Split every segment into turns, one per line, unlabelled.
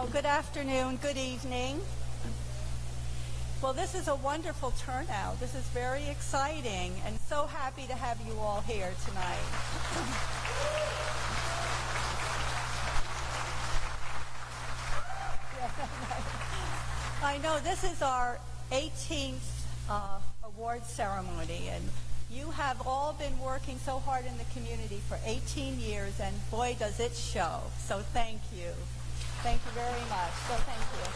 Oh, good afternoon, good evening. Well, this is a wonderful turnout. This is very exciting, and so happy to have you all here tonight. I know this is our 18th award ceremony, and you have all been working so hard in the community for 18 years, and boy, does it show. So thank you. Thank you very much. So thank you.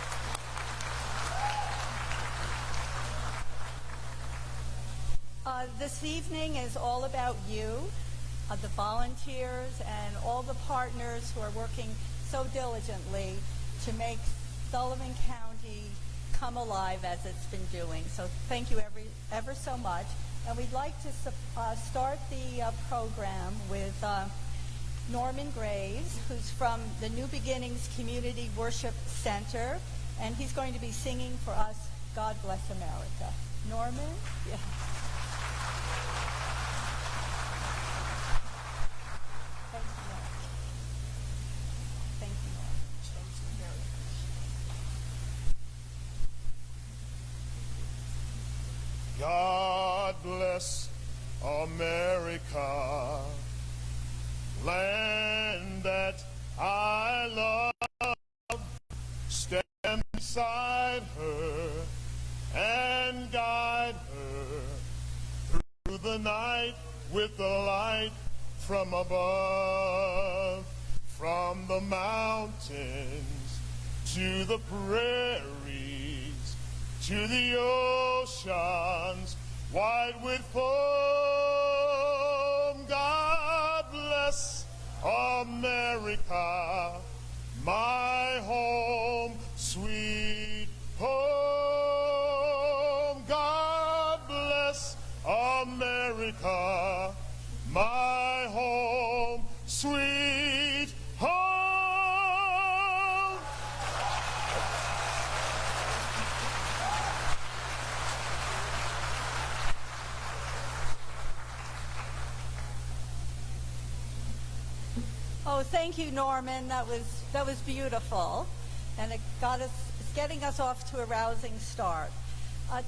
This evening is all about you, the volunteers, and all the partners who are working so diligently to make Sullivan County come alive as it's been doing. So thank you ever so much. And we'd like to start the program with Norman Graves, who's from the New Beginnings Community Worship Center, and he's going to be singing for us, God Bless America. Norman? Yeah. Thank you, Norman. Thank you, Norman. Thank you very much.
God bless America, land that I love. Stand beside her and guide her through the night with the light from above. From the mountains to the prairies, to the oceans wide with foam. God bless America, my home, sweet home. God bless America, my home, sweet home.
Oh, thank you, Norman. That was beautiful, and it's getting us off to a rousing start.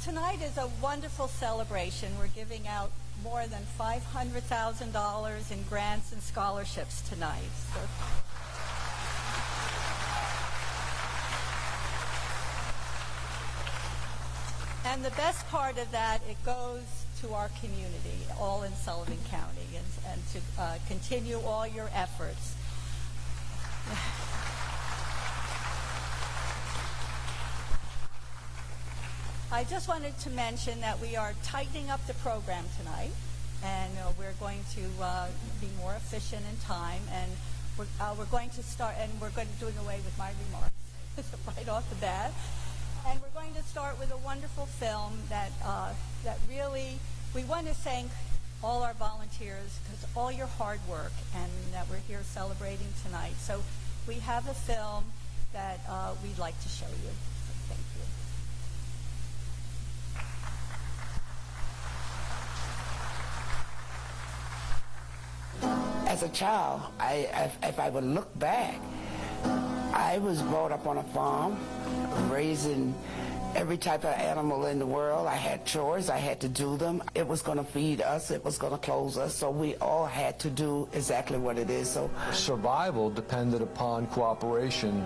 Tonight is a wonderful celebration. We're giving out more than $500,000 in grants and scholarships tonight. And the best part of that, it goes to our community, all in Sullivan County, and to continue all your efforts. I just wanted to mention that we are tightening up the program tonight, and we're going to be more efficient in time, and we're going to start, and we're going to do away with my remarks right off the bat. And we're going to start with a wonderful film that really, we want to thank all our volunteers because all your hard work, and that we're here celebrating tonight. So we have a film that we'd like to show you. So thank you.
As a child, if I would look back, I was brought up on a farm, raising every type of animal in the world. I had chores, I had to do them. It was going to feed us, it was going to clothe us, so we all had to do exactly what it is. So
survival depended upon cooperation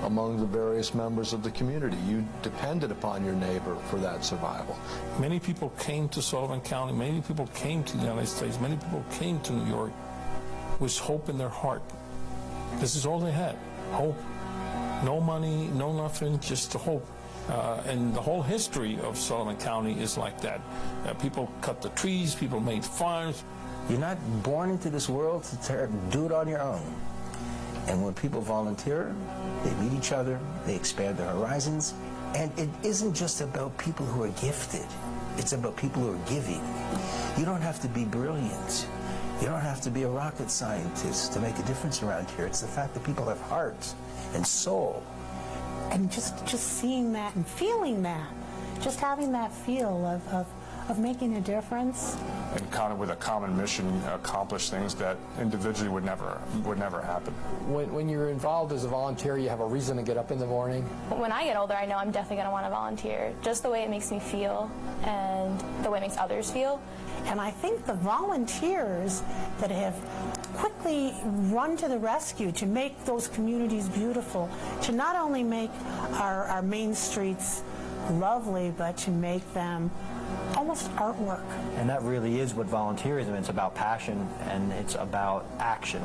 among the various members of the community. You depended upon your neighbor for that survival.
Many people came to Sullivan County, many people came to the United States, many people came to New York with hope in their heart. This is all they had, hope. No money, no nothing, just the hope. And the whole history of Sullivan County is like that. People cut the trees, people made farms.
You're not born into this world to do it on your own. And when people volunteer, they meet each other, they expand their horizons. And it isn't just about people who are gifted. It's about people who are giving. You don't have to be brilliant. You don't have to be a rocket scientist to make a difference around here. It's the fact that people have heart and soul.
And just seeing that and feeling that, just having that feel of making a difference.
And kind of with a common mission, accomplish things that individually would never happen.
When you're involved as a volunteer, you have a reason to get up in the morning.
When I get older, I know I'm definitely going to want to volunteer. Just the way it makes me feel and the way it makes others feel.
And I think the volunteers that have quickly run to the rescue to make those communities beautiful, to not only make our main streets lovely, but to make them almost artwork.
And that really is what volunteerism is. It's about passion and it's about action.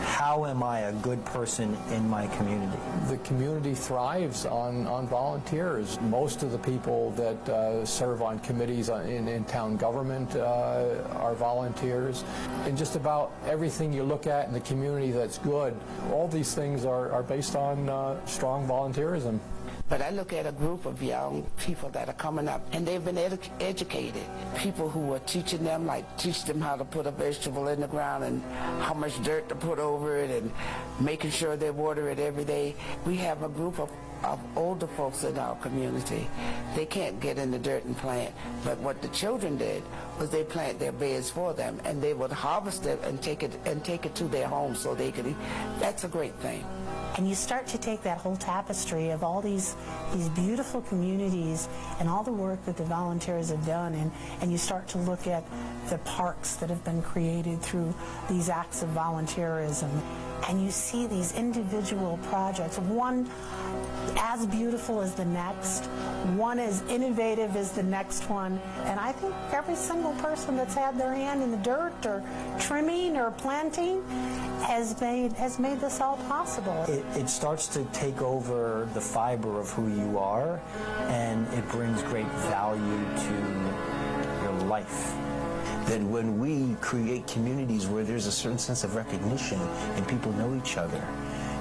How am I a good person in my community?
The community thrives on volunteers. Most of the people that serve on committees in town government are volunteers. And just about everything you look at in the community that's good, all these things are based on strong volunteerism.
But I look at a group of young people that are coming up, and they've been educated. People who are teaching them, like teach them how to put a vegetable in the ground and how much dirt to put over it and making sure they water it every day. We have a group of older folks in our community. They can't get in the dirt and plant, but what the children did was they plant their beds for them, and they would harvest it and take it to their home so they could eat. That's a great thing.
And you start to take that whole tapestry of all these beautiful communities and all the work that the volunteers have done, and you start to look at the parks that have been created through these acts of volunteerism, and you see these individual projects, one as beautiful as the next, one as innovative as the next one. And I think every single person that's had their hand in the dirt or trimming or planting has made this all possible.
It starts to take over the fiber of who you are, and it brings great value to your life.
That when we create communities where there's a certain sense of recognition and people know each other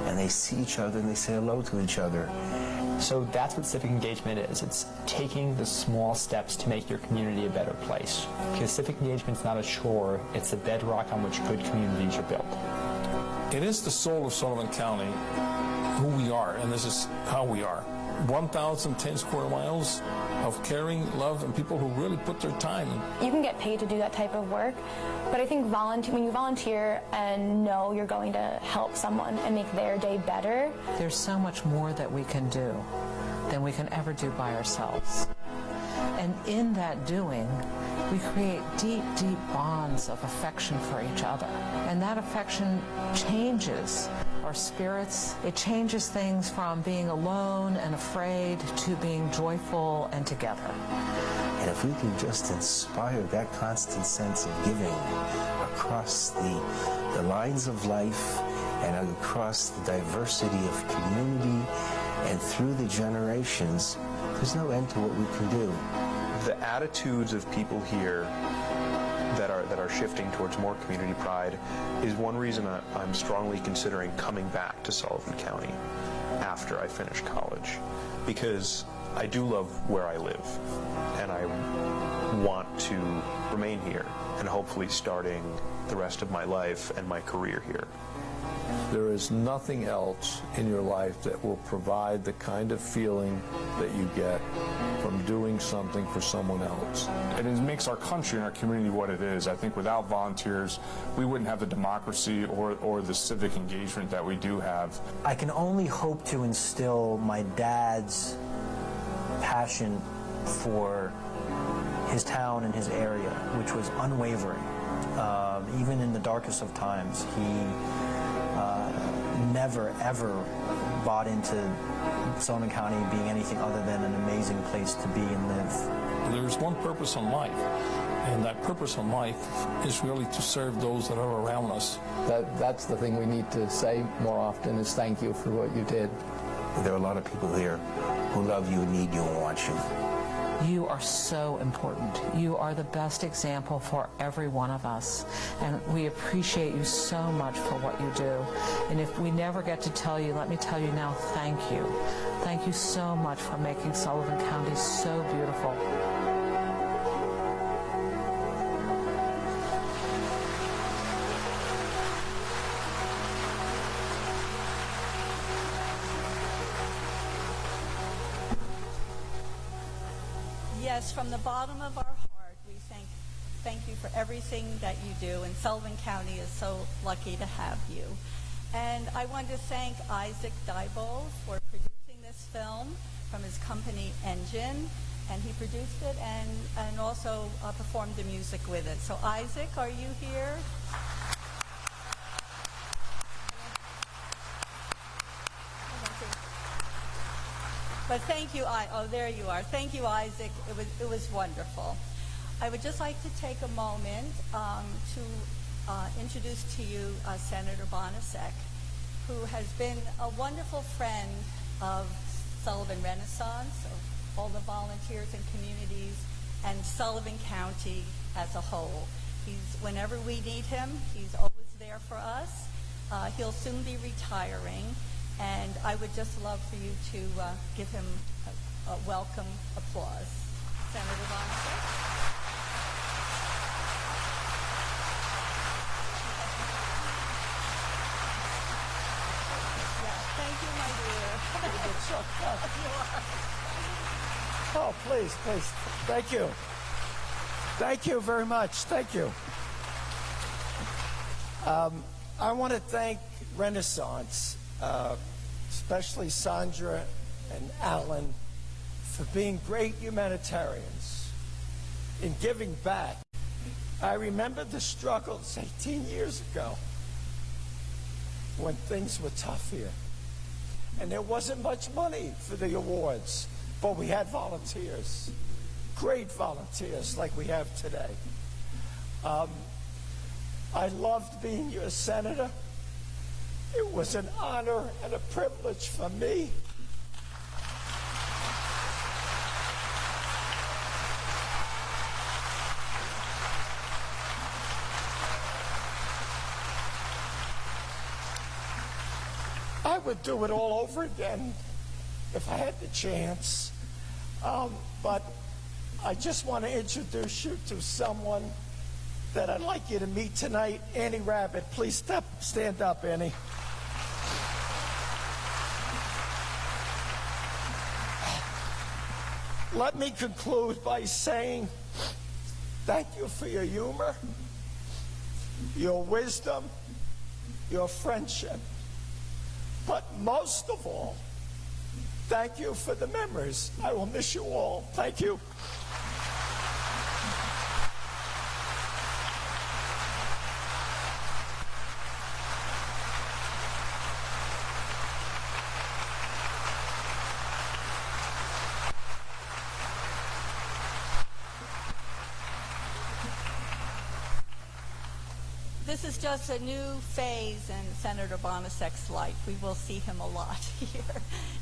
and they see each other and they say hello to each other.
So that's what civic engagement is. It's taking the small steps to make your community a better place. Because civic engagement is not a chore, it's the bedrock on which good communities are built.
It is the soul of Sullivan County, who we are, and this is how we are. 1,010 square miles of caring, love, and people who really put their time in.
You can get paid to do that type of work, but I think when you volunteer and know you're going to help someone and make their day better.
There's so much more that we can do than we can ever do by ourselves. And in that doing, we create deep, deep bonds of affection for each other. And that affection changes our spirits. It changes things from being alone and afraid to being joyful and together.
And if we can just inspire that constant sense of giving across the lines of life and across the diversity of community and through the generations, there's no end to what we can do.
The attitudes of people here that are shifting towards more community pride is one reason I'm strongly considering coming back to Sullivan County after I finish college, because I do love where I live and I want to remain here and hopefully starting the rest of my life and my career here.
There is nothing else in your life that will provide the kind of feeling that you get from doing something for someone else.
And it makes our country and our community what it is. I think without volunteers, we wouldn't have the democracy or the civic engagement that we do have.
I can only hope to instill my dad's passion for his town and his area, which was unwavering. Even in the darkest of times, he never, ever bought into Sullivan County being anything other than an amazing place to be and live.
There's one purpose in life, and that purpose in life is really to serve those that are around us.
That's the thing we need to say more often is thank you for what you did.
There are a lot of people here who love you, need you, and want you.
You are so important. You are the best example for every one of us. And we appreciate you so much for what you do. And if we never get to tell you, let me tell you now, thank you. Thank you so much for making Sullivan County so beautiful.
Yes, from the bottom of our heart, for everything that you do, and Sullivan County is so lucky to have you. And I want to thank Isaac Depaul for producing this film from his company Engine, and he produced it and also performed the music with it. So Isaac, are you here? But thank you, oh, there you are. Thank you, Isaac. It was wonderful. I would just like to take a moment to introduce to you Senator Bonacic, who has been a wonderful friend of Sullivan Renaissance, of all the volunteers and communities, and Sullivan County as a whole. Whenever we need him, he's always there for us. He'll soon be retiring. And I would just love for you to give him a welcome applause. Senator Bonacic. Yeah, thank you, my dear.
Oh, please. Thank you. Thank you very much. Thank you. I want to thank Renaissance, especially Sandra and Alan, for being great humanitarians in giving back. I remember the struggles 18 years ago when things were tough here. And there wasn't much money for the awards, but we had volunteers, great volunteers like we have today. I loved being your senator. It was an honor and a privilege for me. I would do it all over again if I had the chance. But I just want to introduce you to someone that I'd like you to meet tonight. Annie Rabbit. Please stand up, Annie. Let me conclude by saying thank you for your humor, your wisdom, your friendship. But most of all, thank you for the memories. I will miss you all. Thank you.
This is just a new phase in Senator Bonacic's life. We will see him a lot here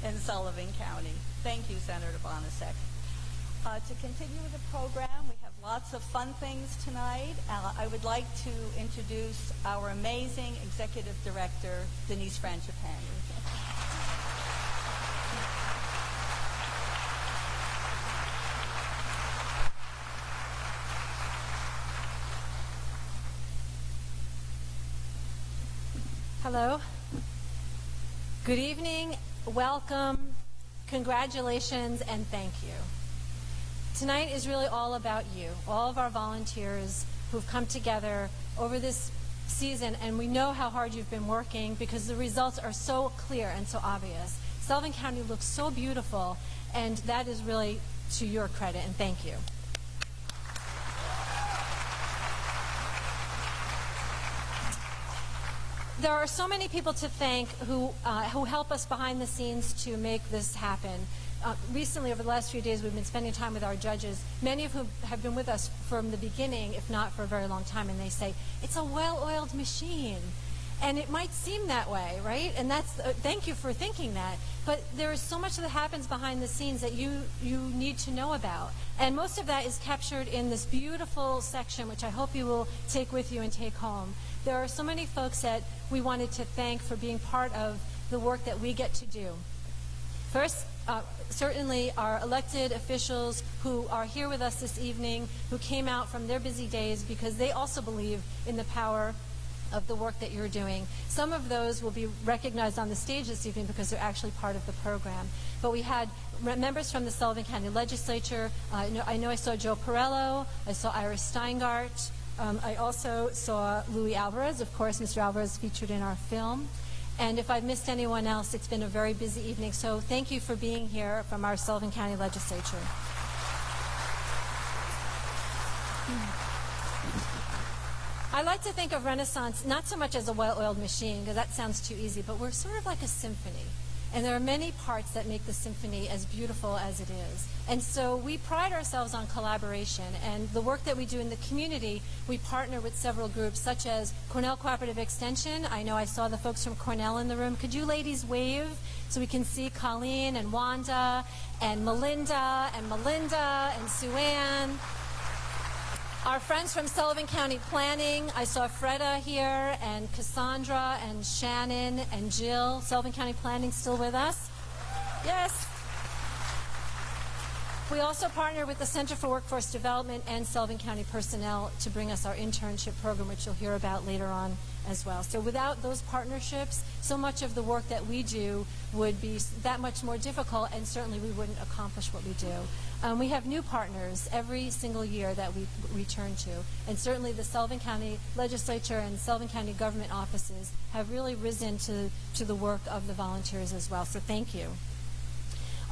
in Sullivan County. Thank you, Senator Bonacic. To continue with the program, we have lots of fun things tonight. I would like to introduce our amazing Executive Director, Denise Franchipani.
Hello. Good evening, welcome, congratulations, and thank you. Tonight is really all about you, all of our volunteers who've come together over this season, and we know how hard you've been working because the results are so clear and so obvious. Sullivan County looks so beautiful, and that is really to your credit, and thank you. There are so many people to thank who help us behind the scenes to make this happen. Recently, over the last few days, we've been spending time with our judges, many of whom have been with us from the beginning, if not for a very long time, and they say, it's a well-oiled machine. And it might seem that way, right? And that's thank you for thinking that. But there is so much that happens behind the scenes that you need to know about. And most of that is captured in this beautiful section, which I hope you will take with you and take home. There are so many folks that we wanted to thank for being part of the work that we get to do. First, certainly our elected officials who are here with us this evening, who came out from their busy days because they also believe in the power of the work that you're doing. Some of those will be recognized on the stage this evening because they're actually part of the program. But we had members from the Sullivan County Legislature. I know I saw Joe Perello, I saw Iris Steingart, I also saw Louis Alvarez. Of course, Mr. Alvarez featured in our film. And if I've missed anyone else, it's been a very busy evening. So thank you for being here from our Sullivan County Legislature. I like to think of Renaissance not so much as a well-oiled machine, because that sounds too easy, but we're sort of like a symphony. And there are many parts that make the symphony as beautiful as it is. And so we pride ourselves on collaboration. And the work that we do in the community, we partner with several groups, such as Cornell Cooperative Extension. I know I saw the folks from Cornell in the room. Could you ladies wave so we can see Colleen and Wanda and Melinda and Sue Ann? Our friends from Sullivan County Planning, I saw Freda here, and Cassandra, and Shannon, and Jill. Sullivan County Planning still with us? Yes. We also partner with the Center for Workforce Development and Sullivan County Personnel to bring us our internship program, which you'll hear about later on as well. So without those partnerships, so much of the work that we do would be that much more difficult, and certainly we wouldn't accomplish what we do. We have new partners every single year that we return to, and certainly the Sullivan County Legislature and Sullivan County government offices have really risen to the work of the volunteers as well, so thank you.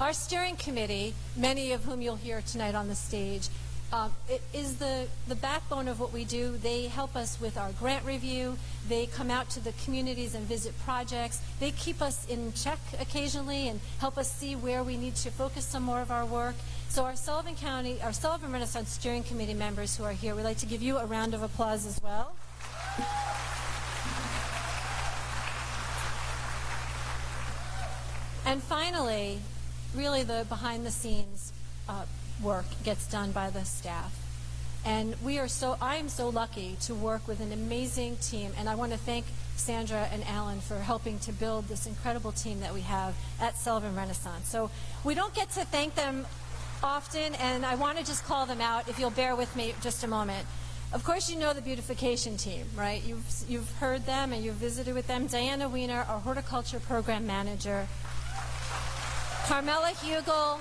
Our steering committee, many of whom you'll hear tonight on the stage, it is the backbone of what we do. They help us with our grant review. They come out to the communities and visit projects. They keep us in check occasionally and help us see where we need to focus some more of our work. So our Sullivan Renaissance Steering Committee members who are here, we'd like to give you a round of applause as well. And finally, really the behind-the-scenes work gets done by the staff. And I am so lucky to work with an amazing team, and I want to thank Sandra and Alan for helping to build this incredible team that we have at Sullivan Renaissance. So we don't get to thank them often, and I want to just call them out, if you'll bear with me just a moment. Of course, you know the Beautification team, right? You've heard them and you've visited with them. Diana Wiener, our Horticulture Program Manager. Carmela Hugel,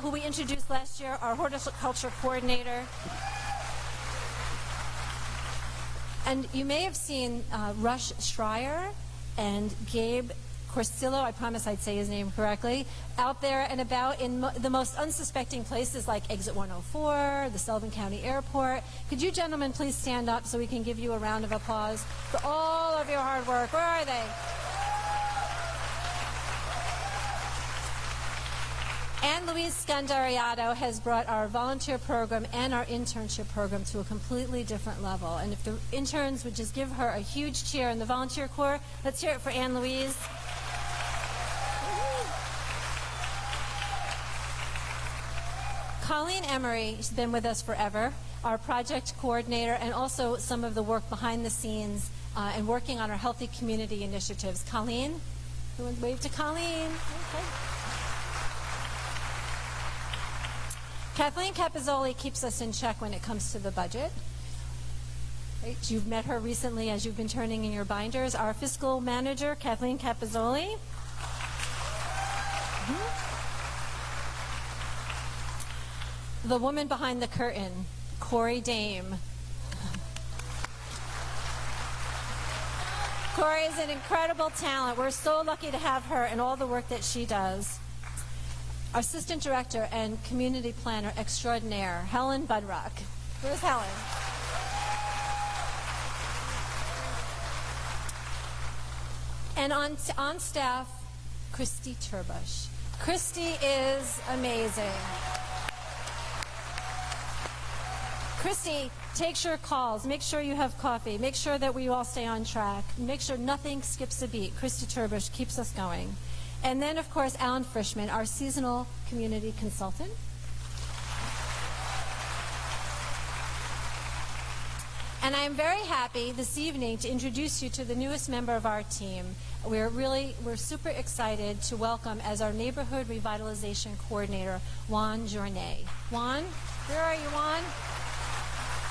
who we introduced last year, our Horticulture Coordinator. And you may have seen Rush Schreier and Gabe Corsillo, I promise I'd say his name correctly, out there and about in the most unsuspecting places like Exit 104, the Sullivan County Airport. Could you gentlemen please stand up so we can give you a round of applause for all of your hard work? Where are they? Anne Louise Scandariato has brought our volunteer program and our internship program to a completely different level. And if the interns would just give her a huge cheer, and the volunteer corps, let's hear it for Anne Louise. Colleen Emery has been with us forever, our project coordinator, and also some of the work behind the scenes and working on our healthy community initiatives. Colleen? Who would wave to Colleen? Okay. Kathleen Capizzoli keeps us in check when it comes to the budget. Right? You've met her recently as you've been turning in your binders. Our fiscal manager, Kathleen Capizzoli. The woman behind the curtain, Corey Dame. Corey is an incredible talent. We're so lucky to have her and all the work that she does. Assistant Director and Community Planner Extraordinaire, Helen Budrock. Where's Helen? And on staff, Christy Turbush. Christy is amazing. Christy takes your calls, make sure you have coffee, make sure that we all stay on track, make sure nothing skips a beat. Christy Turbush keeps us going. And then, of course, Alan Frischman, our seasonal community consultant. And I'm very happy this evening to introduce you to the newest member of our team. We're super excited to welcome as our Neighborhood Revitalization Coordinator, Juan Journet. Juan, where are you, Juan?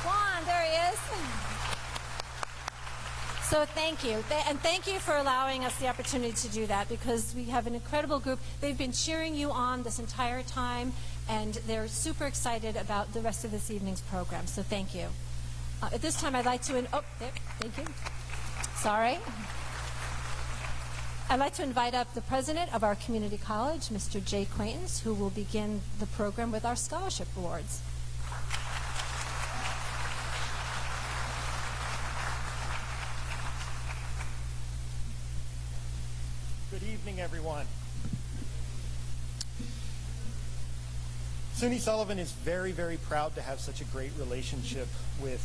Juan, there he is. So thank you. And thank you for allowing us the opportunity to do that, because we have an incredible group. They've been cheering you on this entire time, and they're super excited about the rest of this evening's program. So thank you. At this time, I'd like to... thank you. Sorry. I'd like to invite up the president of our community college, Mr. Jay Quaintance, who will begin the program with our scholarship awards.
Good evening, everyone. SUNY Sullivan is very, very proud to have such a great relationship with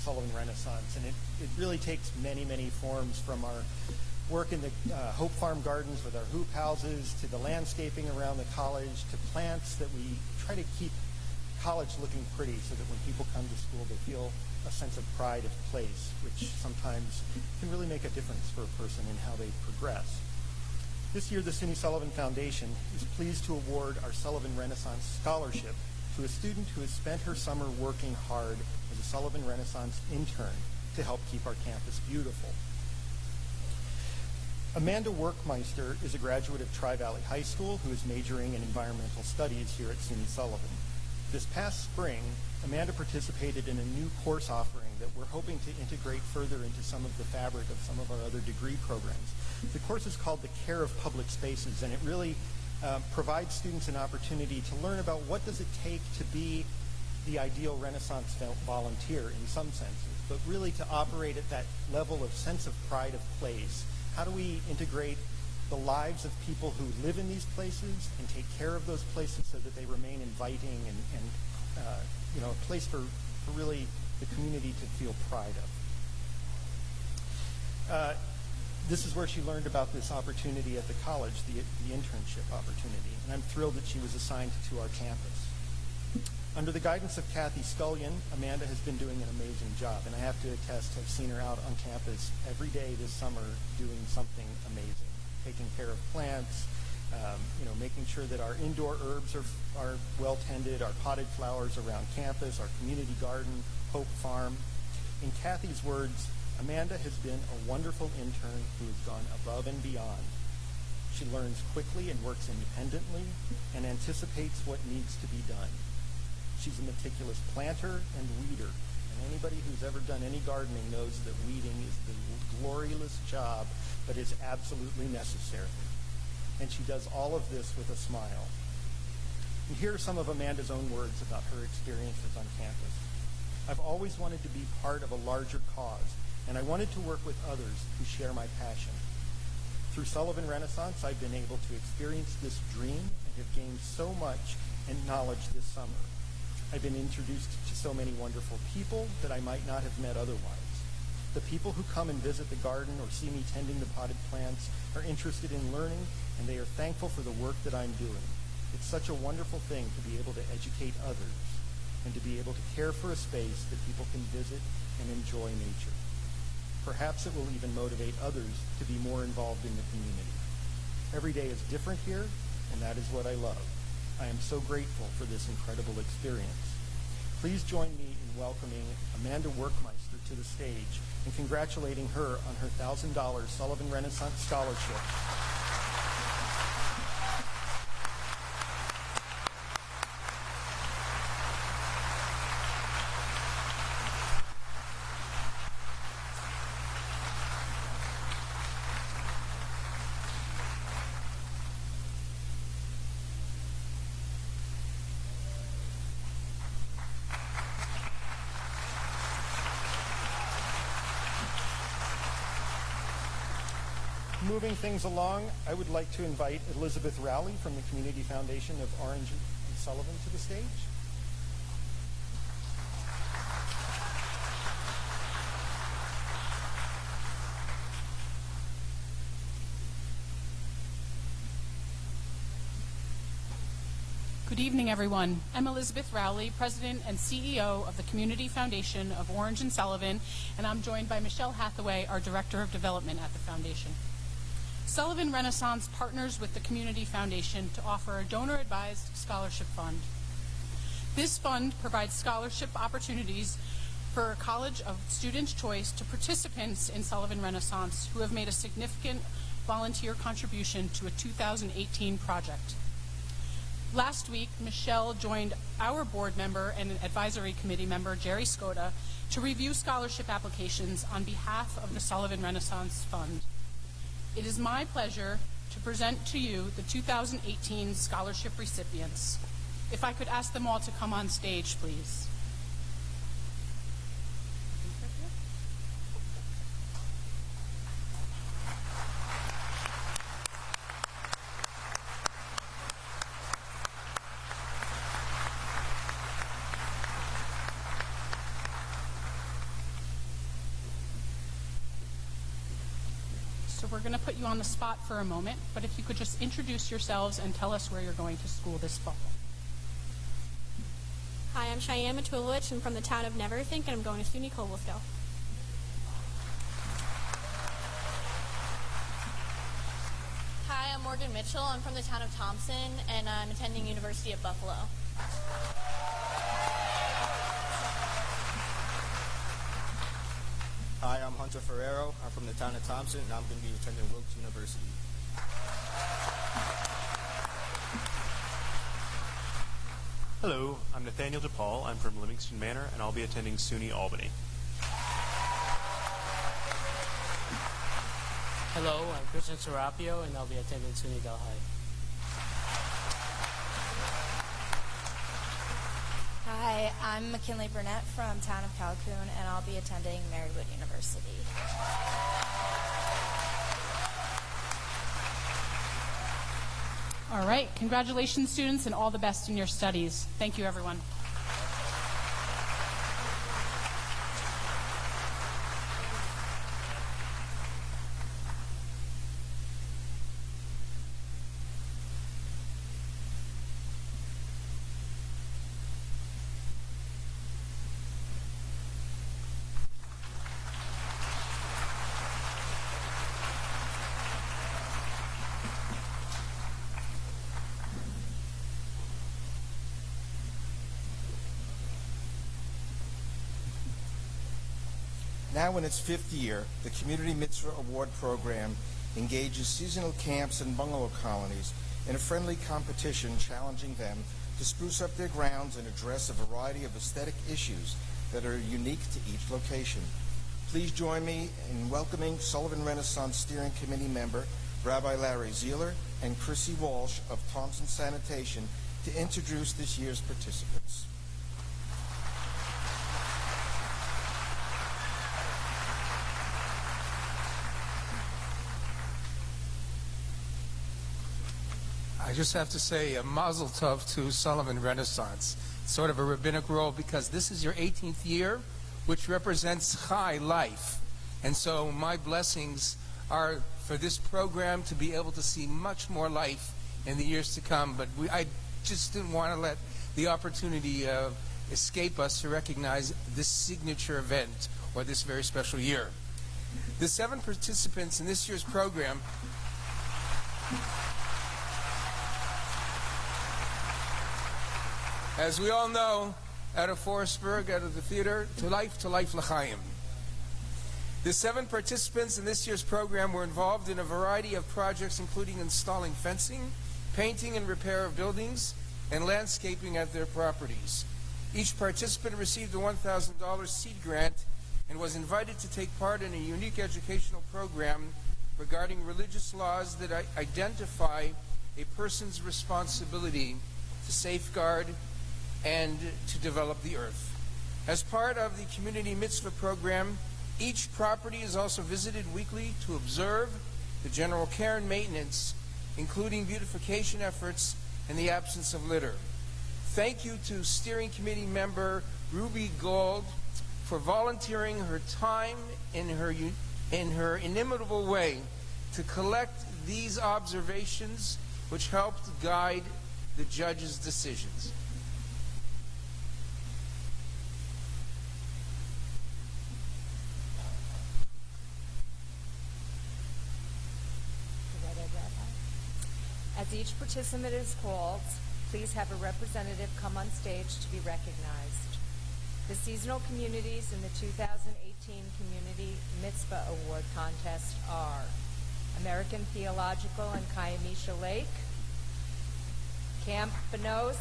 Sullivan Renaissance, and it really takes many, many forms, from our work in the Hope Farm Gardens with our hoop houses, to the landscaping around the college, to plants that we try to keep college looking pretty so that when people come to school they feel a sense of pride of place, which sometimes can really make a difference for a person in how they progress. This year, the SUNY Sullivan Foundation is pleased to award our Sullivan Renaissance Scholarship to a student who has spent her summer working hard as a Sullivan Renaissance intern to help keep our campus beautiful. Amanda Workmeister is a graduate of Tri-Valley High School who is majoring in environmental studies here at SUNY Sullivan. This past spring, Amanda participated in a new course offering that we're hoping to integrate further into some of the fabric of some of our other degree programs. The course is called The Care of Public Spaces, and it really provides students an opportunity to learn about what does it take to be the ideal Renaissance volunteer in some senses, but really to operate at that level of sense of pride of place. How do we integrate the lives of people who live in these places and take care of those places so that they remain inviting and a place for really the community to feel pride of. This is where she learned about this opportunity at the college, the internship opportunity, and I'm thrilled that she was assigned to our campus. Under the guidance of Kathy Scullion, Amanda has been doing an amazing job, and I have to attest, I've seen her out on campus every day this summer doing something amazing, taking care of plants, making sure that our indoor herbs are well tended, our potted flowers around campus, our community garden, Hope Farm. In Kathy's words, Amanda has been a wonderful intern who has gone above and beyond. She learns quickly and works independently and anticipates what needs to be done. She's a meticulous planter and weeder, and anybody who's ever done any gardening knows that weeding is the glorious job, but is absolutely necessary. And she does all of this with a smile. And here are some of Amanda's own words about her experiences on campus. I've always wanted to be part of a larger cause, and I wanted to work with others who share my passion. Through Sullivan Renaissance, I've been able to experience this dream and have gained so much and knowledge this summer. I've been introduced to so many wonderful people that I might not have met otherwise. The people who come and visit the garden or see me tending the potted plants are interested in learning, and they are thankful for the work that I'm doing. It's such a wonderful thing to be able to educate others and to be able to care for a space that people can visit and enjoy nature. Perhaps it will even motivate others to be more involved in the community. Every day is different here, and that is what I love. I am so grateful for this incredible experience. Please join me in welcoming Amanda Workmeister to the stage and congratulating her on her $1,000 Sullivan Renaissance Scholarship. Moving things along, I would like to invite Elizabeth Rowley from the Community Foundation of Orange and Sullivan to the stage.
Good evening, everyone. I'm Elizabeth Rowley, President and CEO of the Community Foundation of Orange and Sullivan, and I'm joined by Michelle Hathaway, our Director of Development at the Foundation. Sullivan Renaissance partners with the Community Foundation to offer a donor-advised scholarship fund. This fund provides scholarship opportunities for College of Students' Choice to participants in Sullivan Renaissance who have made a significant volunteer contribution to a 2018 project. Last week, Michelle joined our board member and advisory committee member, Jerry Skoda, to review scholarship applications on behalf of the Sullivan Renaissance Fund. It is my pleasure to present to you the 2018 scholarship recipients. If I could ask them all to come on stage, please. So we're going to put you on the spot for a moment, but if you could just introduce yourselves and tell us where you're going to school this fall.
Hi, I'm Cheyenne Matulovich. I'm from the town of Neverthink, and I'm going to SUNY Cobblestone.
Hi, I'm Morgan Mitchell. I'm from the town of Thompson, and I'm attending University of Buffalo.
Hi, I'm Hunter Ferrero. I'm from the town of Thompson, and I'm going to be attending Wilkes University.
Hello, I'm Nathaniel Depaul. I'm from Livingston Manor, and I'll be attending SUNY Albany.
Hello, I'm Christian Serapio, and I'll be attending SUNY Delhi.
Hi, I'm McKinley Burnett from town of Calhoun, and I'll be attending Marywood University.
All right, congratulations, students, and all the best in your studies. Thank you, everyone.
Now in its 5th year, the Community Mitzvah Award Program engages seasonal camps and bungalow colonies in a friendly competition challenging them to spruce up their grounds and address a variety of aesthetic issues that are unique to each location. Please join me in welcoming Sullivan Renaissance Steering Committee member Rabbi Larry Zeeler and Chrissy Walsh of Thompson Sanitation to introduce this year's participants.
I just have to say a mazel tov to Sullivan Renaissance. It's sort of a rabbinic role because this is your 18th year, which represents Chai, life. And so my blessings are for this program to be able to see much more life in the years to come. But I just didn't want to let the opportunity escape us to recognize this signature event or this very special year. The 7 participants in this year's program as we all know, out of Forestburg, out of the theater, to life l'chaim. The 7 participants in this year's program were involved in a variety of projects, including installing fencing, painting and repair of buildings, and landscaping at their properties. Each participant received a $1,000 seed grant and was invited to take part in a unique educational program regarding religious laws that identify a person's responsibility to safeguard and to develop the earth. As part of the Community Mitzvah Program, each property is also visited weekly to observe the general care and maintenance, including beautification efforts and the absence of litter. Thank you to Steering Committee member Ruby Gold for volunteering her time in her inimitable way to collect these observations, which helped guide the judge's decisions.
As each participant is called, please have a representative come on stage to be recognized. The seasonal communities in the 2018 Community Mitzvah Award Contest are American Theological in Kiamisha Lake, Camp Benos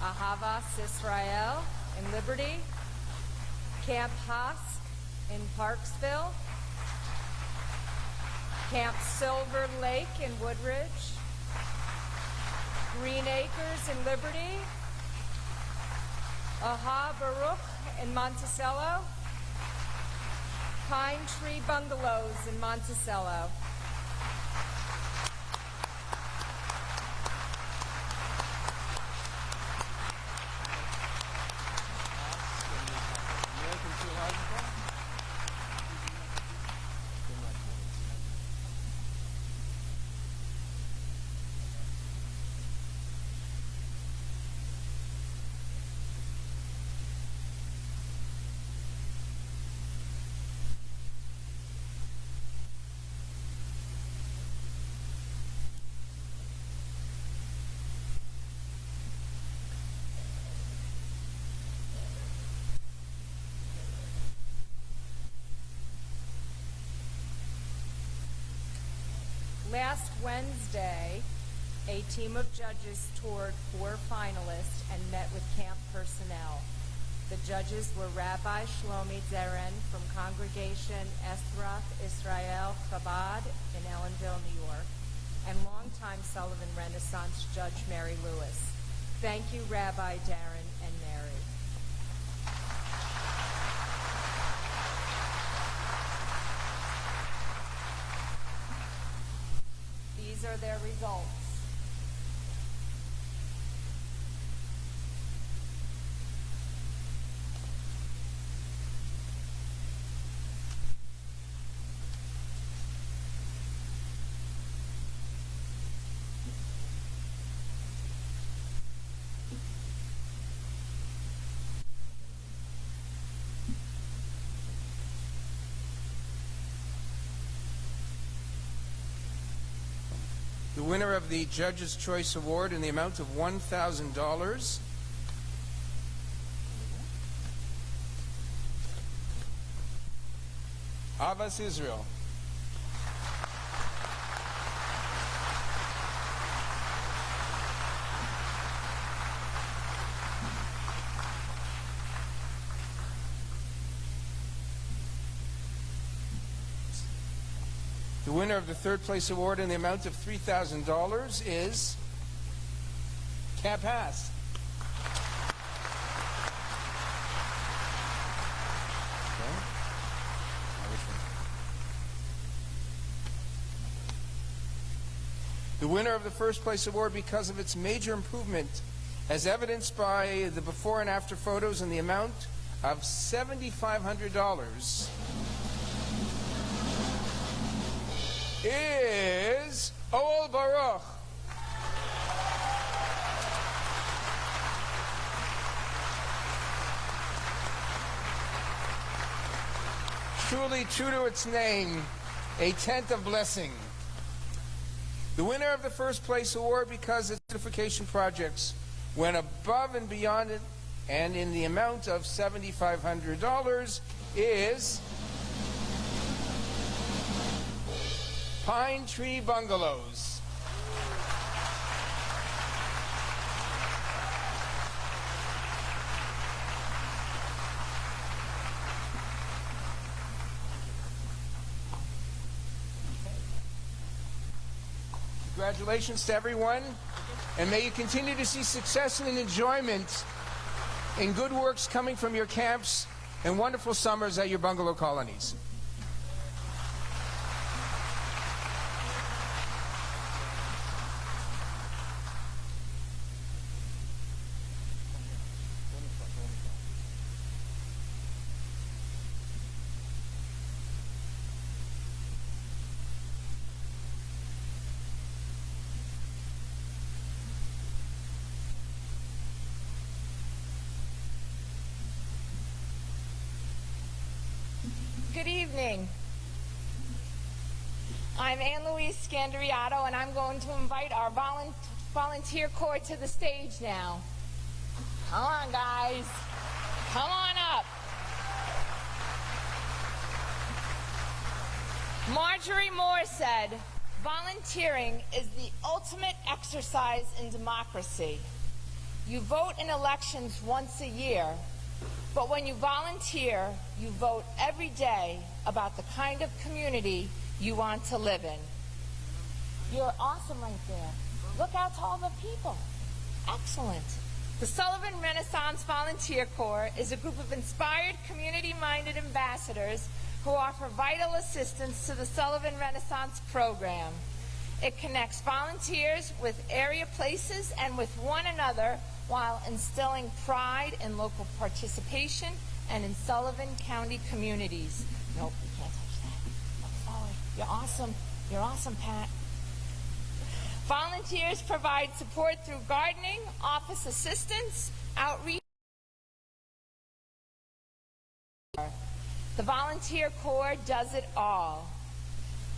Ahavas Israel in Liberty, Camp Hask in Parksville, Camp Silver Lake in Woodridge, Green Acres in Liberty, Aha Baruch in Monticello, Pine Tree Bungalows in Monticello. Last Wednesday, a team of judges toured 4 finalists and met with camp personnel. The judges were Rabbi Shlomi Zeren from Congregation Esrath Israel Chabad in Ellenville, New York, and longtime Sullivan Renaissance Judge Mary Lewis. Thank you, Rabbi Darren and Mary. These are their results.
The winner of the Judge's Choice Award in the amount of $1,000 Avas Israel. The winner of the 3rd place award in the amount of $3,000 is Camp Haas. The winner of the 1st place award because of its major improvement, as evidenced by the before and after photos in the amount of $7,500, is Ol Baruch. Truly true to its name, a tent of blessing. The winner of the 1st place award because its beautification projects went above and beyond it and in the amount of $7,500 is Pine Tree Bungalows. Congratulations to everyone, and may you continue to see success and enjoyment in good works coming from your camps and wonderful summers at your bungalow colonies.
Good evening. I'm Ann Louise Scandariato, and I'm going to invite our volunteer corps to the stage now. Come on, guys. Come on up. Marjorie Moore said, volunteering is the ultimate exercise in democracy. You vote in elections once a year, but when you volunteer, you vote every day about the kind of community you want to live in. You're awesome right there. Look out to all the people. Excellent. The Sullivan Renaissance Volunteer Corps is a group of inspired, community-minded ambassadors who offer vital assistance to the Sullivan Renaissance program. It connects volunteers with area places and with one another while instilling pride in local participation and in Sullivan County communities. Nope, you can't touch that. Look forward. You're awesome. You're awesome, Pat. Volunteers provide support through gardening, office assistance, outreach. The Volunteer Corps does it all.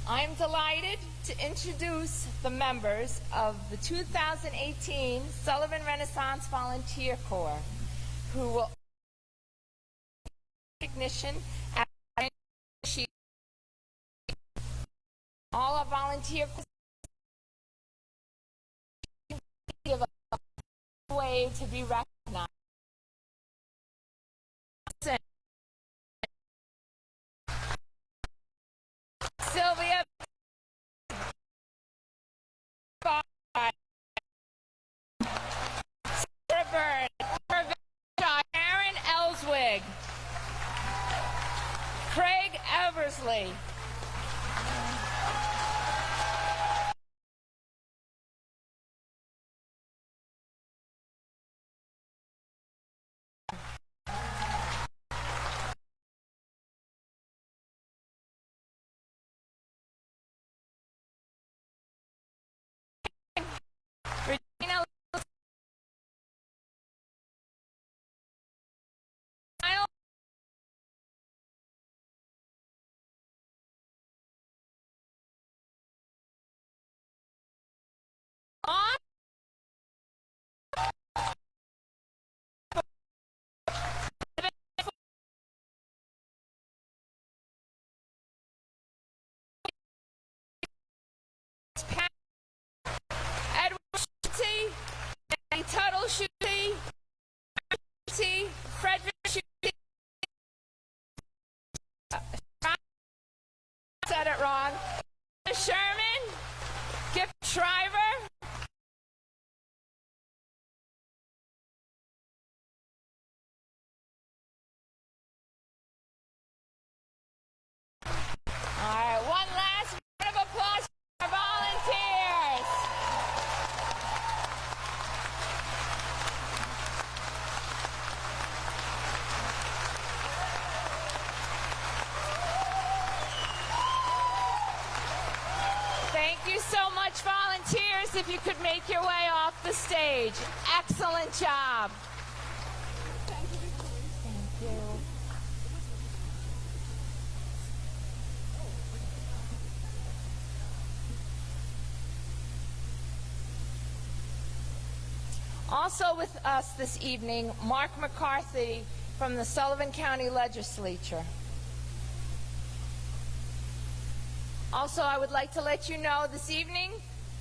I am delighted to introduce the members of the 2018 Sullivan Renaissance Volunteer Corps, who will recognition at all our volunteer give a way to be recognized. Sylvia Sarah Byrne, Aaron Ellswig, Craig Eversley, Regina Tuttle Shooty, Frederick Shooty, said it wrong, Sherman, Gift Shriver, all right, one last round of applause for our volunteers. Thank you so much, volunteers. If you could make your way off the stage. Excellent job. Thank you. Also with us this evening, Mark McCarthy from the Sullivan County Legislature. Also, I would like to let you know this evening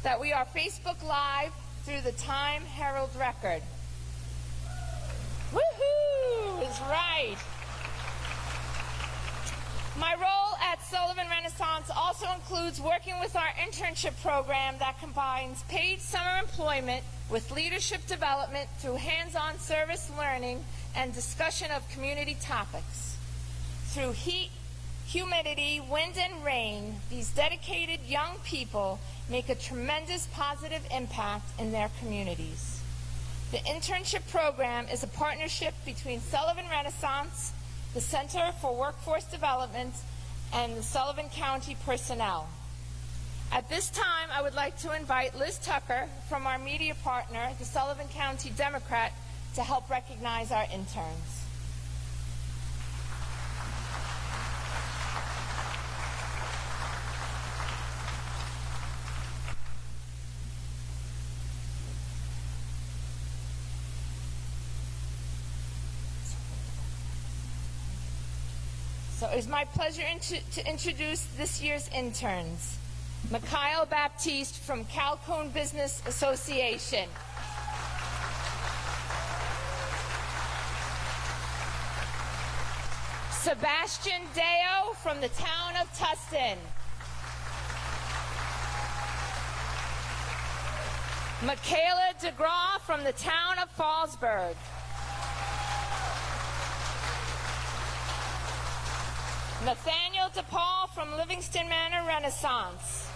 that we are Facebook Live through the Time Herald Record. Woohoo! Is right. My role at Sullivan Renaissance also includes working with our internship program that combines paid summer employment with leadership development through hands-on service learning and discussion of community topics. Through heat, humidity, wind, and rain, these dedicated young people make a tremendous positive impact in their communities. The internship program is a partnership between Sullivan Renaissance, the Center for Workforce Development, and the Sullivan County personnel. At this time, I would like to invite Liz Tucker from our media partner, the Sullivan County Democrat, to help recognize our interns. So it is my pleasure to introduce this year's interns. Mikhail Baptiste from Calhoun Business Association. Sebastian Deo from the town of Tustin. Michaela DeGraw from the town of Fallsburg. Nathaniel Depaul from Livingston Manor Renaissance.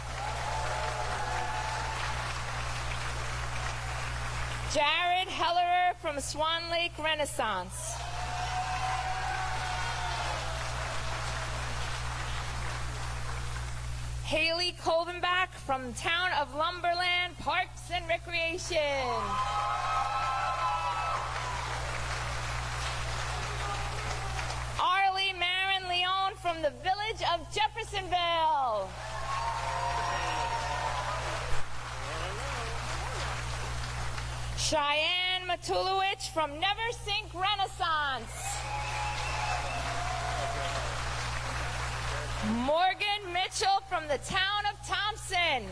Jared Hellerer from Swan Lake Renaissance. Haley Colvenbach from the town of Lumberland Parks and Recreation. Arlie Marin Leon from the village of Jeffersonville. Cheyenne Matulowicz from Never Sink Renaissance. Morgan Mitchell from the town of Thompson.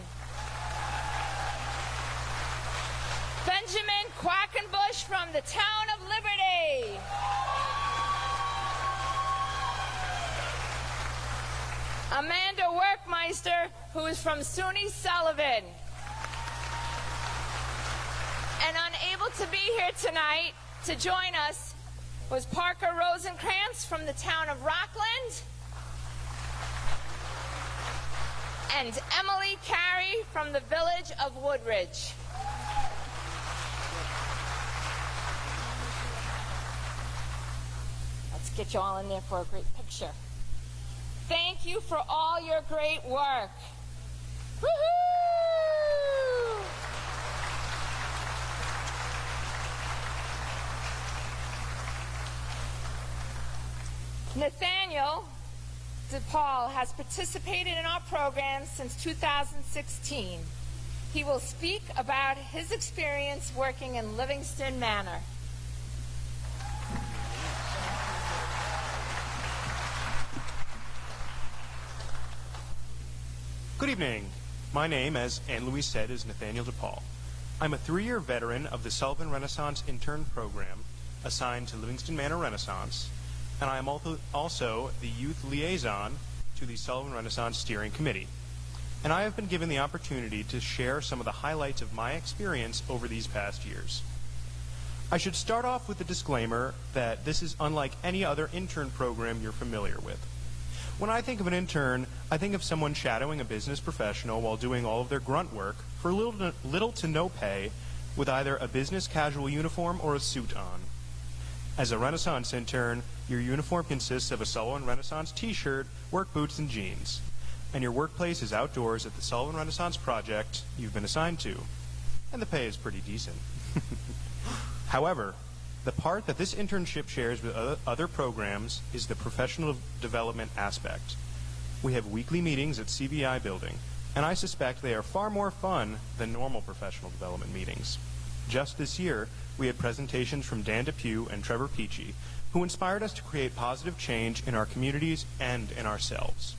Benjamin Quackenbush from the town of Liberty. Amanda Workmeister, who is from SUNY Sullivan. And unable to be here tonight to join us was Parker Rosenkrantz from the town of Rockland. And Emily Carey from the village of Woodridge. Let's get you all in there for a great picture. Thank you for all your great work. Woohoo! Nathaniel Depaul has participated in our program since 2016. He will speak about his experience working in Livingston Manor.
Good evening. My name, as Anne-Louise said, is Nathaniel Depaul. I'm a 3-year veteran of the Sullivan Renaissance Intern Program assigned to Livingston Manor Renaissance, and I am also the youth liaison to the Sullivan Renaissance Steering Committee. And I have been given the opportunity to share some of the highlights of my experience over these past years. I should start off with the disclaimer that this is unlike any other intern program you're familiar with. When I think of an intern, I think of someone shadowing a business professional while doing all of their grunt work for little to no pay, with either a business casual uniform or a suit on. As a Renaissance intern, your uniform consists of a Sullivan Renaissance t-shirt, work boots, and jeans. And your workplace is outdoors at the Sullivan Renaissance project you've been assigned to. And the pay is pretty decent. However, the part that this internship shares with other programs is the professional development aspect. We have weekly meetings at CBI building, and I suspect they are far more fun than normal professional development meetings. Just this year, we had presentations from Dan Depew and Trevor Peachy, who inspired us to create positive change in our communities and in ourselves.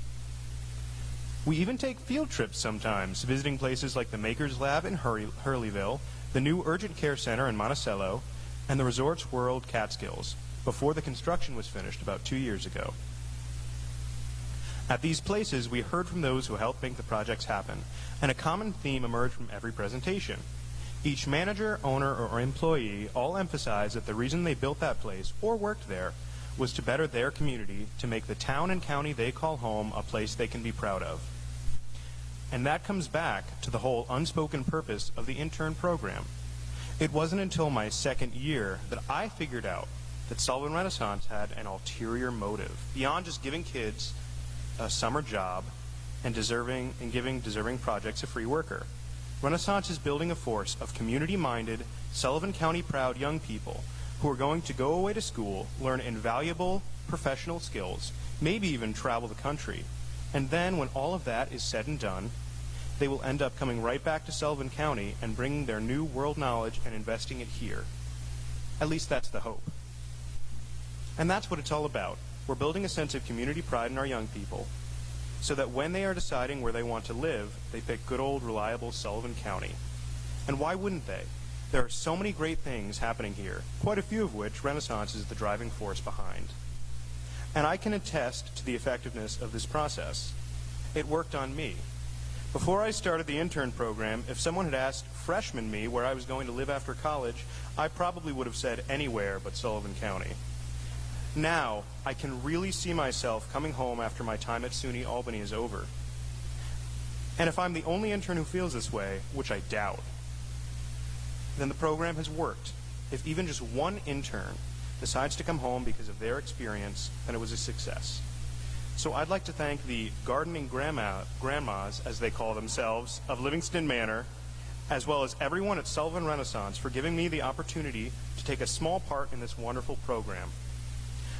We even take field trips sometimes, visiting places like the Makers Lab in Hurleyville, the new Urgent Care Center in Monticello, and the Resorts World Catskills, before the construction was finished about 2 years ago. At these places, we heard from those who helped make the projects happen, and a common theme emerged from every presentation. Each manager, owner, or employee all emphasized that the reason they built that place or worked there was to better their community, to make the town and county they call home a place they can be proud of. And that comes back to the whole unspoken purpose of the intern program. It wasn't until my second year that I figured out that Sullivan Renaissance had an ulterior motive, beyond just giving kids a summer job and giving deserving projects a free worker. Renaissance is building a force of community-minded, Sullivan County-proud young people who are going to go away to school, learn invaluable professional skills, maybe even travel the country. And then, when all of that is said and done, they will end up coming right back to Sullivan County and bringing their new world knowledge and investing it here. At least that's the hope. And that's what it's all about, We're building a sense of community pride in our young people so that when they are deciding where they want to live, they pick good old, reliable Sullivan County. And why wouldn't they? There are so many great things happening here, quite a few of which Renaissance is the driving force behind. And I can attest to the effectiveness of this process. It worked on me. Before I started the intern program, if someone had asked freshman me where I was going to live after college, I probably would have said anywhere but Sullivan County. Now, I can really see myself coming home after my time at SUNY Albany is over. And if I'm the only intern who feels this way, which I doubt, then the program has worked. If even just one intern decides to come home because of their experience, then it was a success. So I'd like to thank the gardening grandmas, as they call themselves, of Livingston Manor, as well as everyone at Sullivan Renaissance for giving me the opportunity to take a small part in this wonderful program.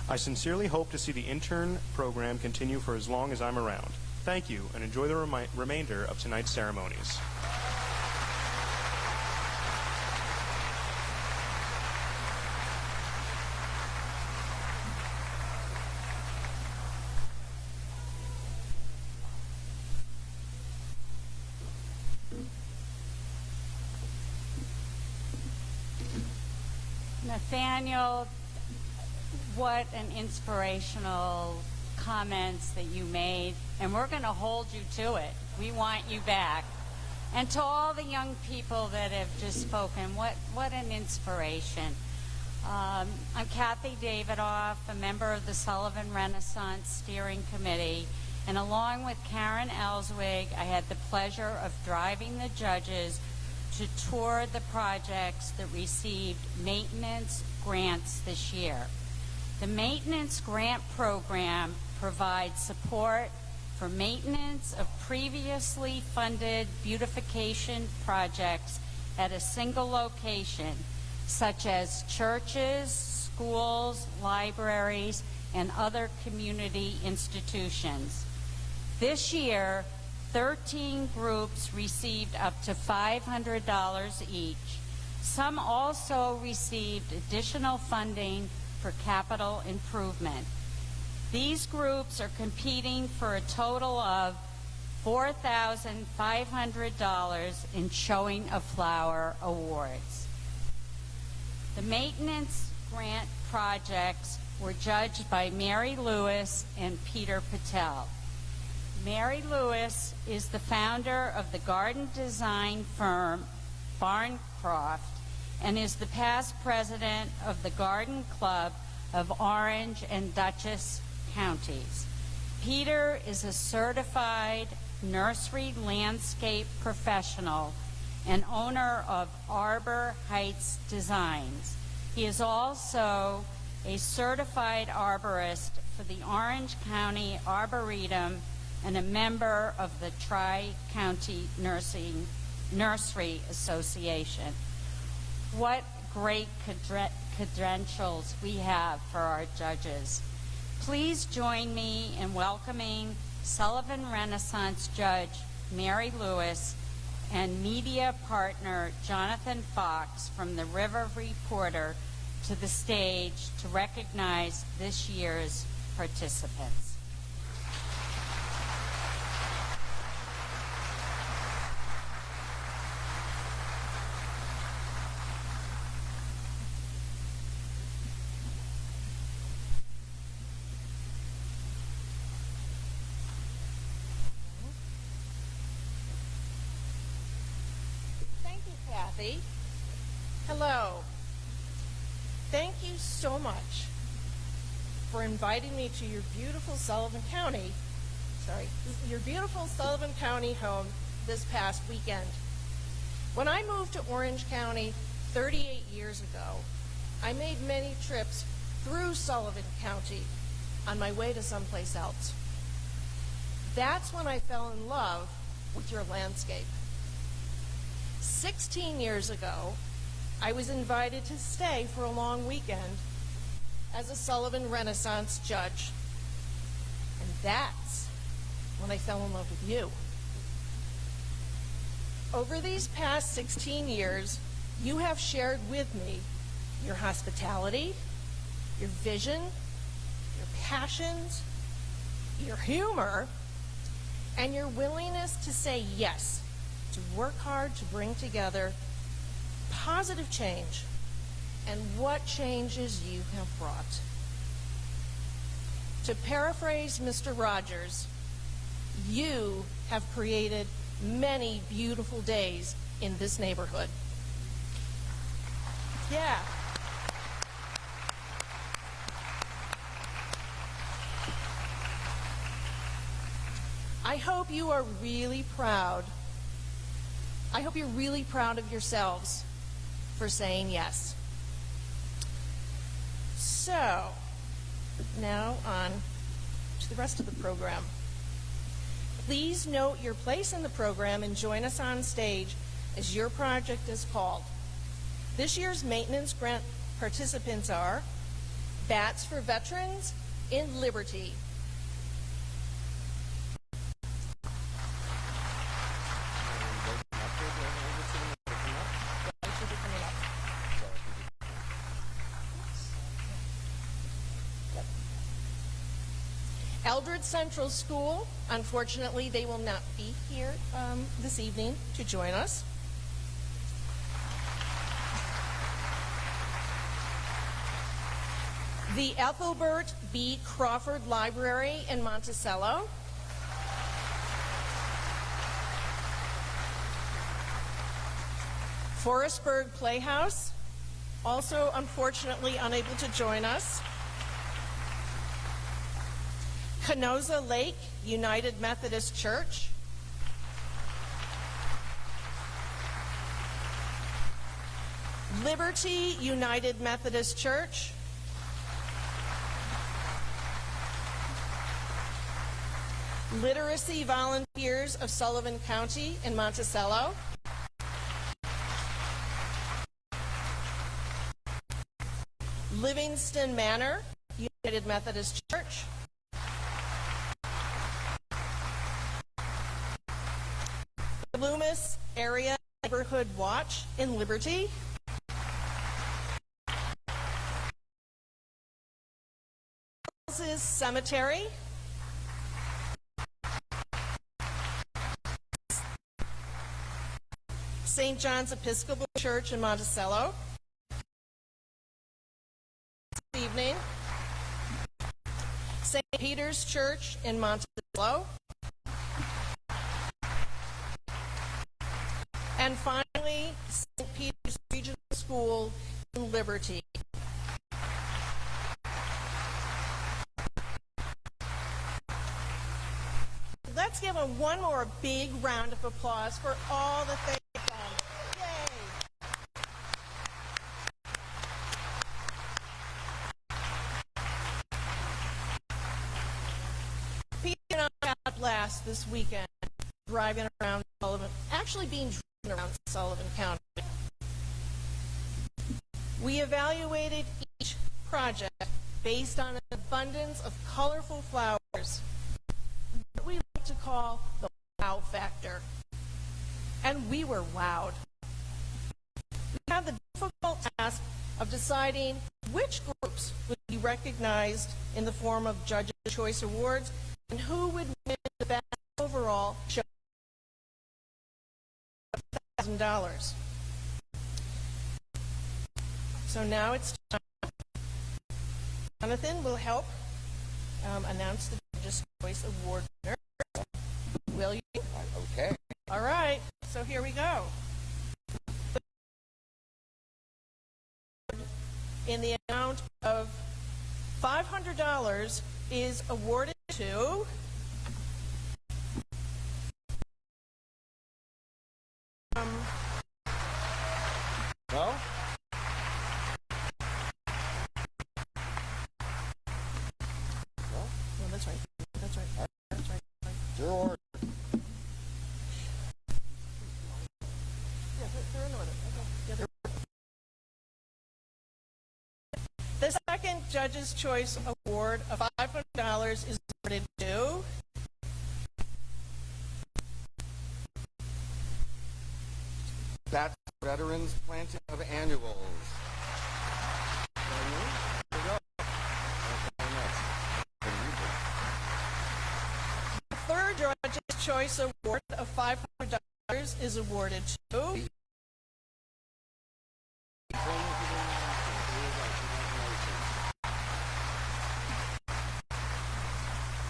I sincerely hope to see the intern program continue for as long as I'm around. Thank you, and enjoy the remainder of tonight's ceremonies.
Nathaniel, what an inspirational comments that you made, and we're going to hold you to it. We want you back. And to all the young people that have just spoken, what an inspiration. I'm Kathy Davidoff, a member of the Sullivan Renaissance Steering Committee, and along with Karen Ellswig, I had the pleasure of driving the judges to tour the projects that received maintenance grants this year. The Maintenance Grant Program provides support for maintenance of previously funded beautification projects at a single location, such as churches, schools, libraries, and other community institutions. This year, 13 groups received up to $500 each. Some also received additional funding for capital improvement. These groups are competing for a total of $4,500 in Showing a Flower awards. The maintenance grant projects were judged by Mary Lewis and Peter Patel. Mary Lewis is the founder of the garden design firm Barncroft and is the past president of the Garden Club of Orange and Dutchess counties. Peter is a certified nursery landscape professional and owner of Arbor Heights Designs. He is also a certified arborist for the Orange County Arboretum and a member of the Tri-County Nursery Association. What great credentials we have for our judges. Please join me in welcoming Sullivan Renaissance Judge Mary Lewis and media partner Jonathan Fox from the River Reporter to the stage to recognize this year's participants.
Kathy. Hello. Thank you so much for inviting me to your beautiful Sullivan County home this past weekend. When I moved to Orange County 38 years ago, I made many trips through Sullivan County on my way to someplace else. That's when I fell in love with your landscape. 16 years ago, I was invited to stay for a long weekend as a Sullivan Renaissance judge. And that's when I fell in love with you. Over these past 16 years, you have shared with me your hospitality, your vision, your passions, your humor, and your willingness to say yes, to work hard to bring together positive change and what changes you have brought. To paraphrase Mr. Rogers, you have created many beautiful days in this neighborhood. Yeah. I hope you are really proud. I hope you're really proud of yourselves for saying yes. So, now on to the rest of the program. Please note your place in the program and join us on stage as your project is called. This year's maintenance grant participants are Bats for Veterans in Liberty. Eldred Central School, unfortunately, they will not be here this evening to join us. The Ethelbert B. Crawford Library in Monticello. Forestburg Playhouse, also unfortunately unable to join us. Canosa Lake United Methodist Church. Liberty United Methodist Church. Literacy Volunteers of Sullivan County in Monticello. Livingston Manor United Methodist Church. Loomis Area Neighborhood Watch in Liberty. Cemetery. St. John's Episcopal Church in Monticello. This evening. St. Peter's Church in Monticello. And finally, St. Peter's Regional School in Liberty. Let's give them one more big round of applause for all that they've done. Yay! Peter and I had a blast this weekend driving around Sullivan, actually being driven around Sullivan County. We evaluated each project based on an abundance of colorful flowers, what we like to call the wow factor. And we were wowed. We had the difficult task of deciding which groups would be recognized in the form of Judges' Choice Awards and who would win the best overall show. $1,000. So now it's time. Jonathan will help announce the Judges' Choice Award winner. Will you?
Okay.
All right. So here we go. In the amount of $500 is awarded to
No?
No, that's right. That's right. That's right.
Your order.
Yeah, they're in order. Yeah, the second Judges' Choice Award of $500 is awarded to
That's Veterans Planting of Annuals. There you go. Okay, next.
Choice Award of $500 is awarded to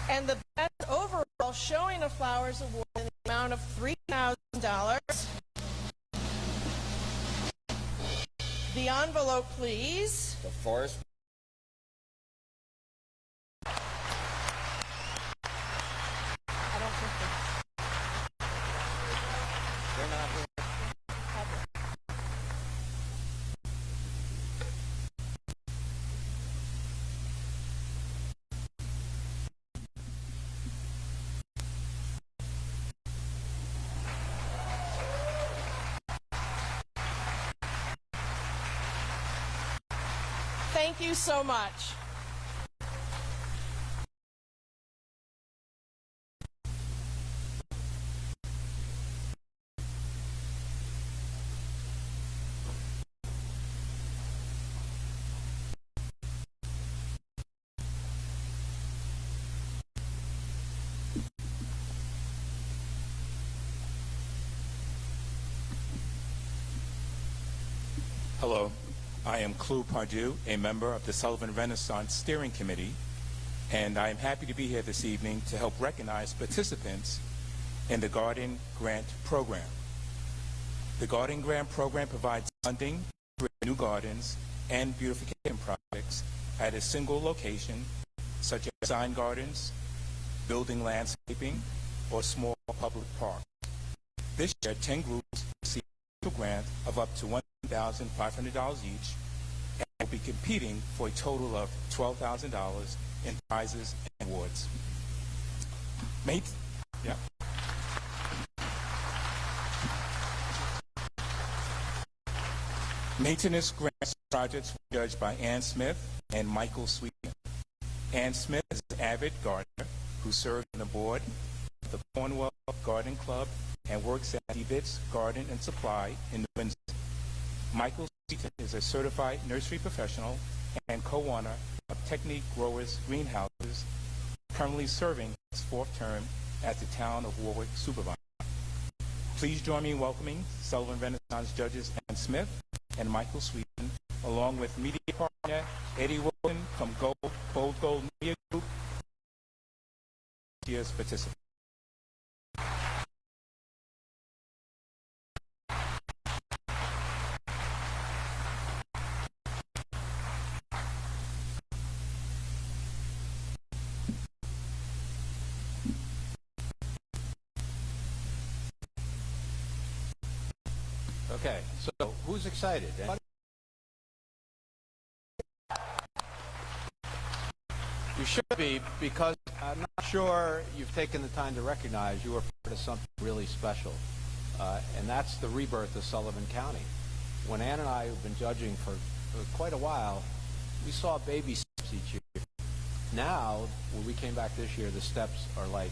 and the Best Overall Showing of Flowers Award in the amount of $3,000. The envelope, please.
The forest.
I don't think
They're not here.
Thank you so much.
Hello, I am Clou Pardue, a member of the Sullivan Renaissance Steering Committee, and I am happy to be here this evening to help recognize participants in the Garden Grant Program. The Garden Grant Program provides funding for new gardens and beautification projects at a single location, such as sign gardens, building landscaping, or small public parks. This year, 10 groups received a grant of up to $1,500 each, and will be competing for a total of $12,000 in prizes and awards. Maintenance grants projects were judged by Ann Smith and Michael Sweeten. Ann Smith is an avid gardener who served on the board of the Cornwall Garden Club and works at Evitz Garden and Supply in New Windsor. Michael Sweeten is a certified nursery professional and co-owner of Technique Growers Greenhouses, currently serving his fourth term as the Town of Warwick Supervisor. Please join me in welcoming Sullivan Renaissance judges Ann Smith and Michael Sweeten, along with media partner Eddie Wilson from Bold Gold Media Group, year's participants.
Okay, so who's excited? You should be, because I'm not sure you've taken the time to recognize you are part of something really special, and that's the rebirth of Sullivan County. When Ann and I have been judging for quite a while, we saw baby steps each year. Now, when we came back this year, the steps are like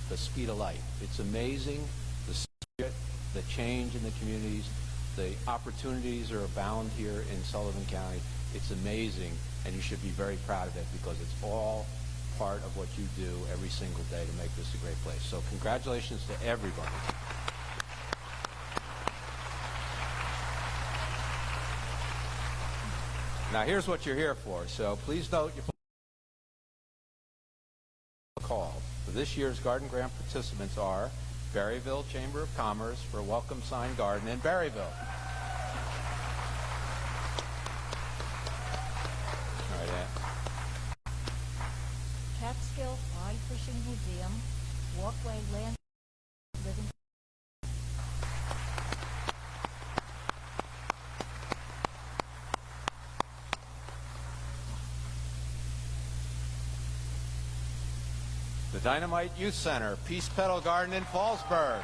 the speed of light. It's amazing, the spirit, the change in the communities. The opportunities are abound here in Sullivan County. It's amazing, and you should be very proud of it because it's all part of what you do every single day to make this a great place. So congratulations to everybody. Now here's what you're here for. So please note your call. This year's Garden Grant participants are Berryville Chamber of Commerce for a welcome sign garden in Berryville. All right, Ann.
Catskill Fly Fishing Museum, Walkway Land Living.
The Dynamite Youth Center, Peace Petal Garden in Fallsburg.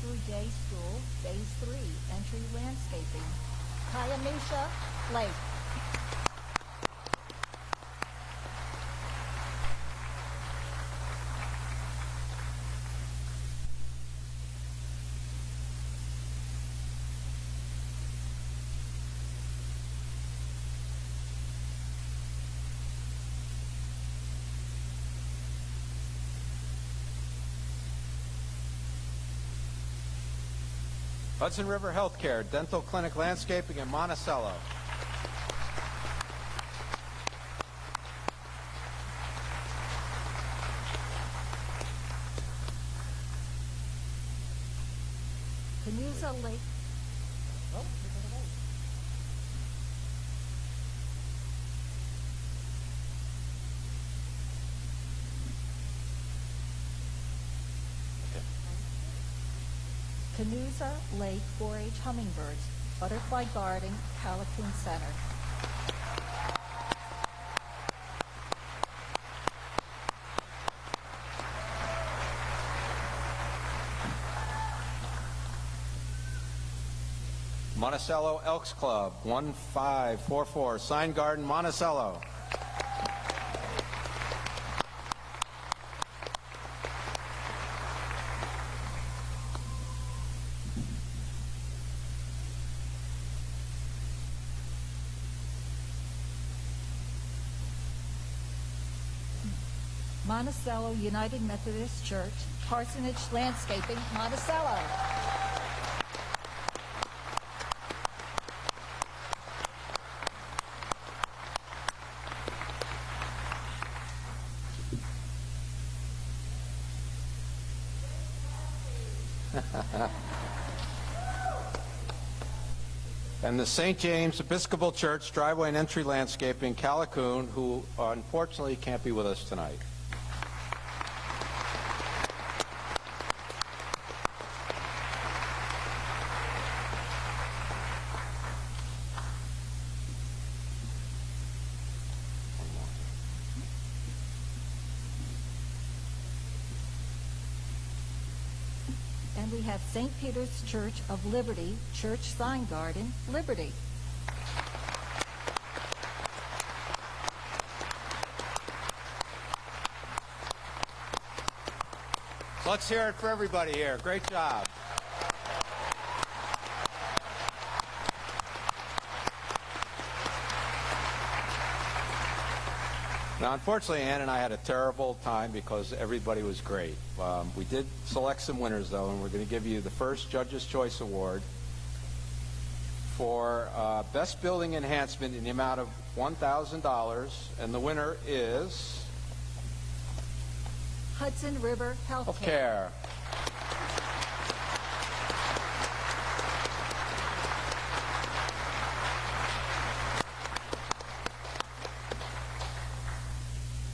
through day school, Phase 3, entry landscaping. Kayamisha Lake.
Hudson River Healthcare, Dental Clinic Landscaping in Monticello.
Canusa Lake. Oh, we got away. Canusa Lake 4-H Hummingbirds, Butterfly Garden, Callicoon Center.
Monticello Elks Club, 1544, Sign Garden, Monticello.
Monticello United Methodist Church, Parsonage Landscaping, Monticello.
And the St. James Episcopal Church, Driveway and Entry Landscaping, Callicoon, who unfortunately can't be with us tonight.
And we have St. Peter's Church of Liberty, Church Sign Garden, Liberty.
So let's hear it for everybody here. Great job. Now, unfortunately, Ann and I had a terrible time because everybody was great. We did select some winners, though, and we're going to give you the first Judge's Choice Award for Best Building Enhancement in the amount of $1,000, and the winner is
Hudson River Healthcare.
Healthcare.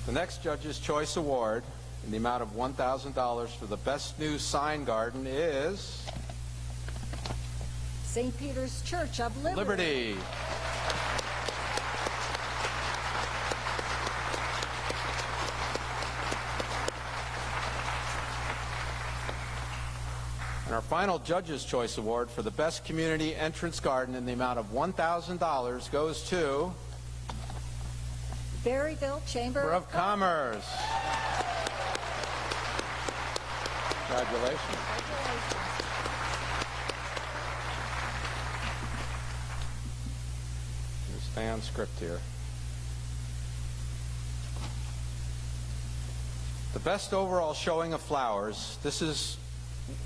The next Judge's Choice Award in the amount of $1,000 for the Best New Sign Garden is
St. Peter's Church of Liberty.
Liberty. And our final Judge's Choice Award for the Best Community Entrance Garden in the amount of $1,000 goes to
Berryville Chamber
of Commerce. Congratulations. We'll stay on script here. The best overall showing of flowers. This is,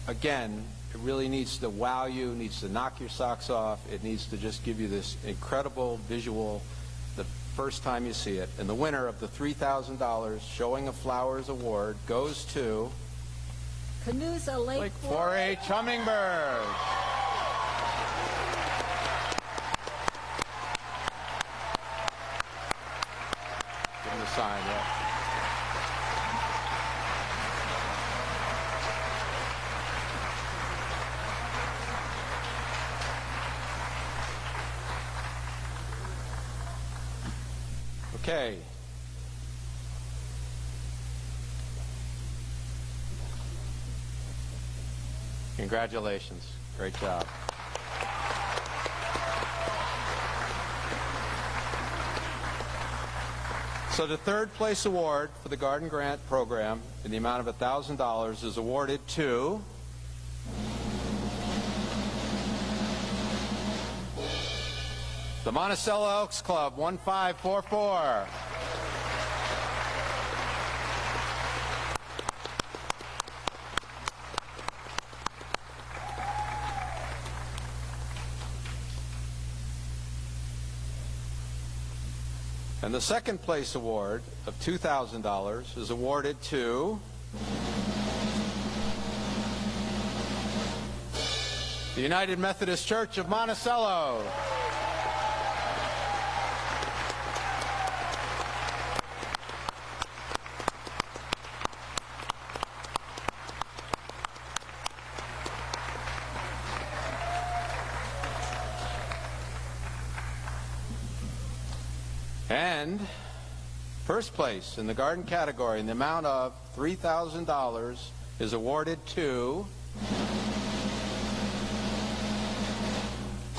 again, it really needs to wow you, needs to knock your socks off. It needs to just give you this incredible visual the first time you see it. And the winner of the $3,000 Showing of Flowers Award goes to
Canusa Lake
4-H Hummingbird. Give him the sign, yeah. Okay. Congratulations. Great job. So the third place award for the Garden Grant Program in the amount of $1,000 is awarded to the Monticello Elks Club, 1544. And the second place award of $2,000 is awarded to the United Methodist Church of Monticello. And first place in the garden category in the amount of $3,000 is awarded to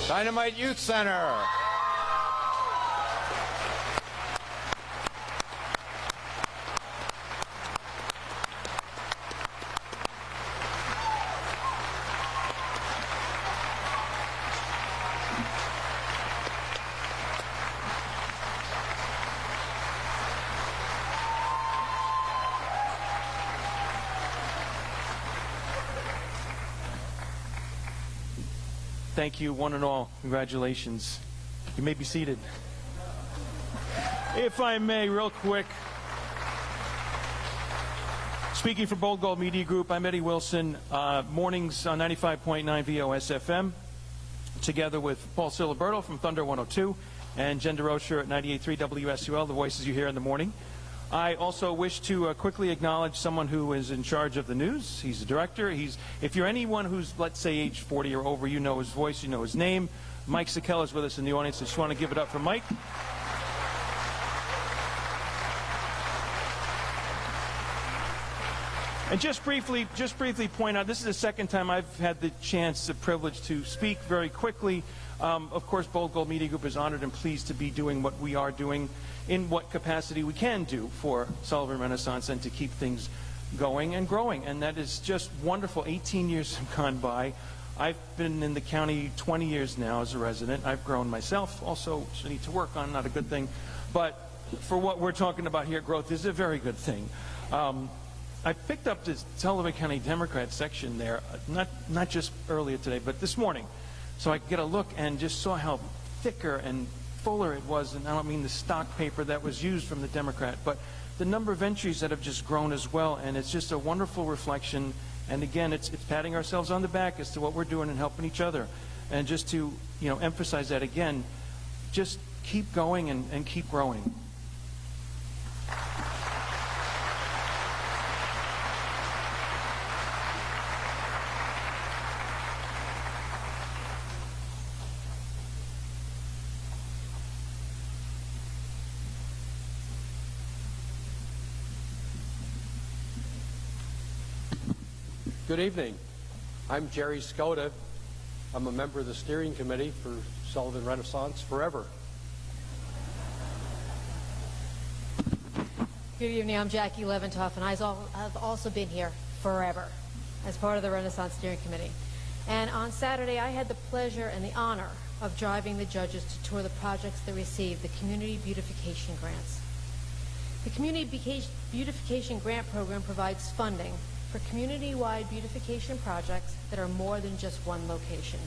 Dynamite Youth Center.
Thank you, one and all. Congratulations. You may be seated. If I may, real quick, speaking for Bold Gold Media Group, I'm Eddie Wilson. Mornings on 95.9 VOS-FM, together with Paul Siliberto from Thunder 102 and Jen DeRocher at 98.3 WSUL, the voices you hear in the morning. I also wish to quickly acknowledge someone who is in charge of the news. He's the director. If you're anyone who's, let's say, age 40 or over, you know his voice, you know his name. Mike Sakella is with us in the audience. I just want to give it up for Mike. And just briefly point out, this is the second time I've had the chance, the privilege to speak very quickly. Of course, Bold Gold Media Group is honored and pleased to be doing what we are doing in what capacity we can do for Sullivan Renaissance and to keep things going and growing. And that is just wonderful. 18 years have gone by. I've been in the county 20 years now as a resident. I've grown myself, also, which I need to work on, not a good thing. But for what we're talking about here, growth is a very good thing. I picked up this Sullivan County Democrat section there, not just earlier today, but this morning. So I could get a look and just saw how thicker and fuller it was, and I don't mean the stock paper that was used from the Democrat, but the number of entries that have just grown as well, and it's just a wonderful reflection. And again, it's patting ourselves on the back as to what we're doing and helping each other. And just to emphasize that again, just keep going and keep growing.
Good evening. I'm Jerry Skoda. I'm a member of the steering committee for Sullivan Renaissance Forever.
Good evening. I'm Jackie Leventoff, and I've also been here forever as part of the Renaissance Steering Committee. And on Saturday, I had the pleasure and the honor of driving the judges to tour the projects that received the Community Beautification Grants. The Community Beautification Grant Program provides funding for community-wide beautification projects that are more than just one location.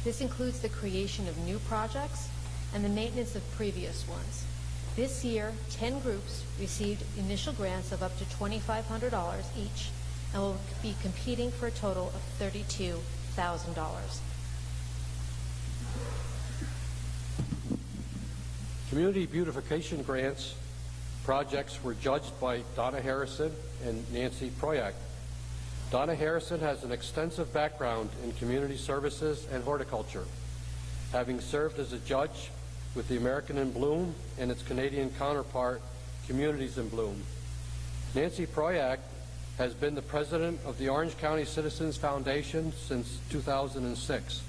This includes the creation of new projects and the maintenance of previous ones. This year, 10 groups received initial grants of up to $2,500 each and will be competing for a total of $32,000.
Community beautification grants projects were judged by Donna Harrison and Nancy Proyak. Donna Harrison has an extensive background in community services and horticulture, having served as a judge with the American in Bloom and its Canadian counterpart, Communities in Bloom. Nancy Proyak has been the president of the Orange County Citizens Foundation since 2006.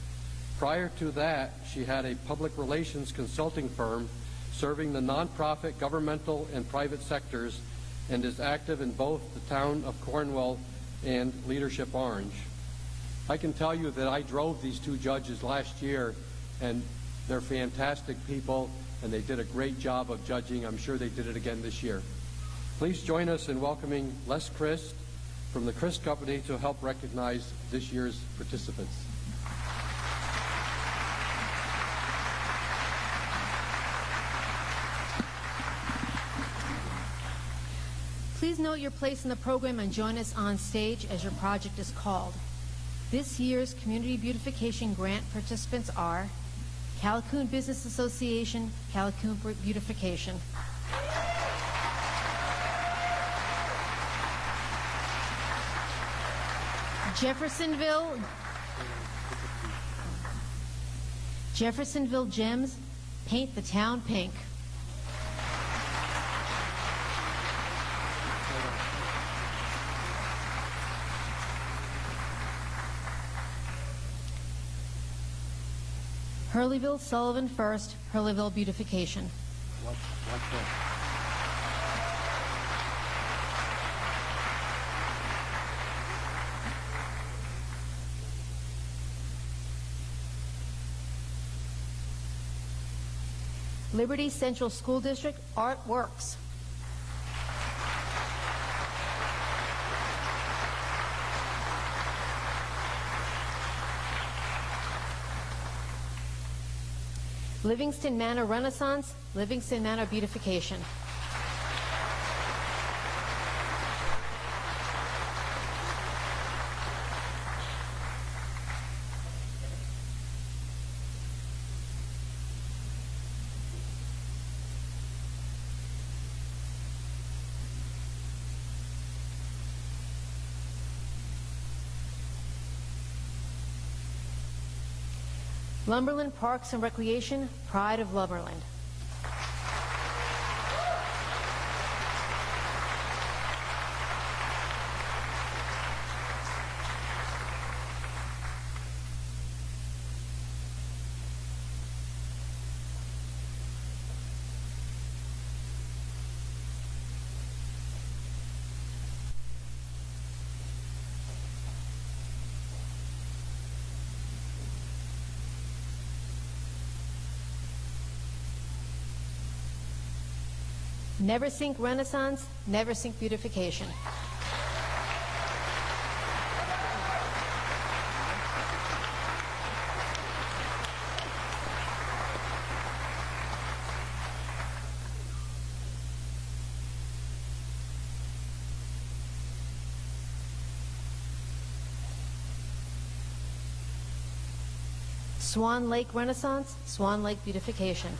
Prior to that, she had a public relations consulting firm serving the nonprofit, governmental, and private sectors, and is active in both the town of Cornwall and Leadership Orange. I can tell you that I drove these two judges last year, and they're fantastic people, and they did a great job of judging. I'm sure they did it again this year. Please join us in welcoming Les Christ from the Christ Company to help recognize this year's participants.
Please note your place in the program and join us on stage as your project is called. This year's Community Beautification Grant participants are Calhoun Business Association, Calhoun Beautification. Jeffersonville Gems, Paint the Town Pink. Hurleyville Sullivan First, Hurleyville Beautification. Liberty Central School District, Art Works. Livingston Manor Renaissance, Livingston Manor Beautification. Lumberland Parks and Recreation, Pride of Lumberland. Never Sink Renaissance, Never Sink Beautification. Swan Lake Renaissance, Swan Lake Beautification.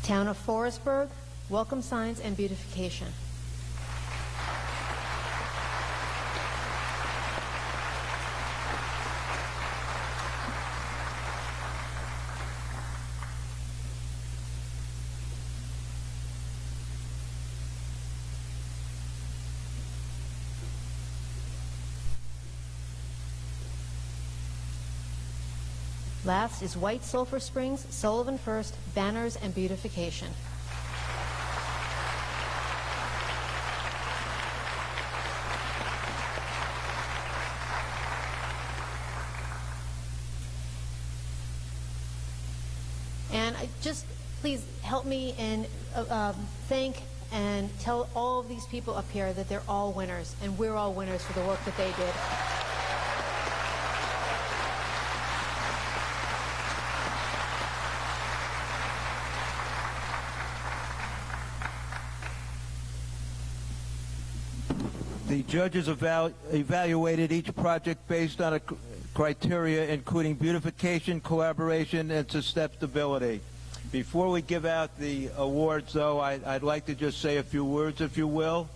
Town of Forestburg, Welcome Signs and Beautification. Last is White Sulphur Springs, Sullivan First, Banners and Beautification. And just please help me and thank and tell all of these people up here that they're all winners, and we're all winners for the work that they did.
The judges evaluated each project based on a criteria, including beautification, collaboration, and susceptibility. Before we give out the awards, though, I'd like to just say a few words, if you will.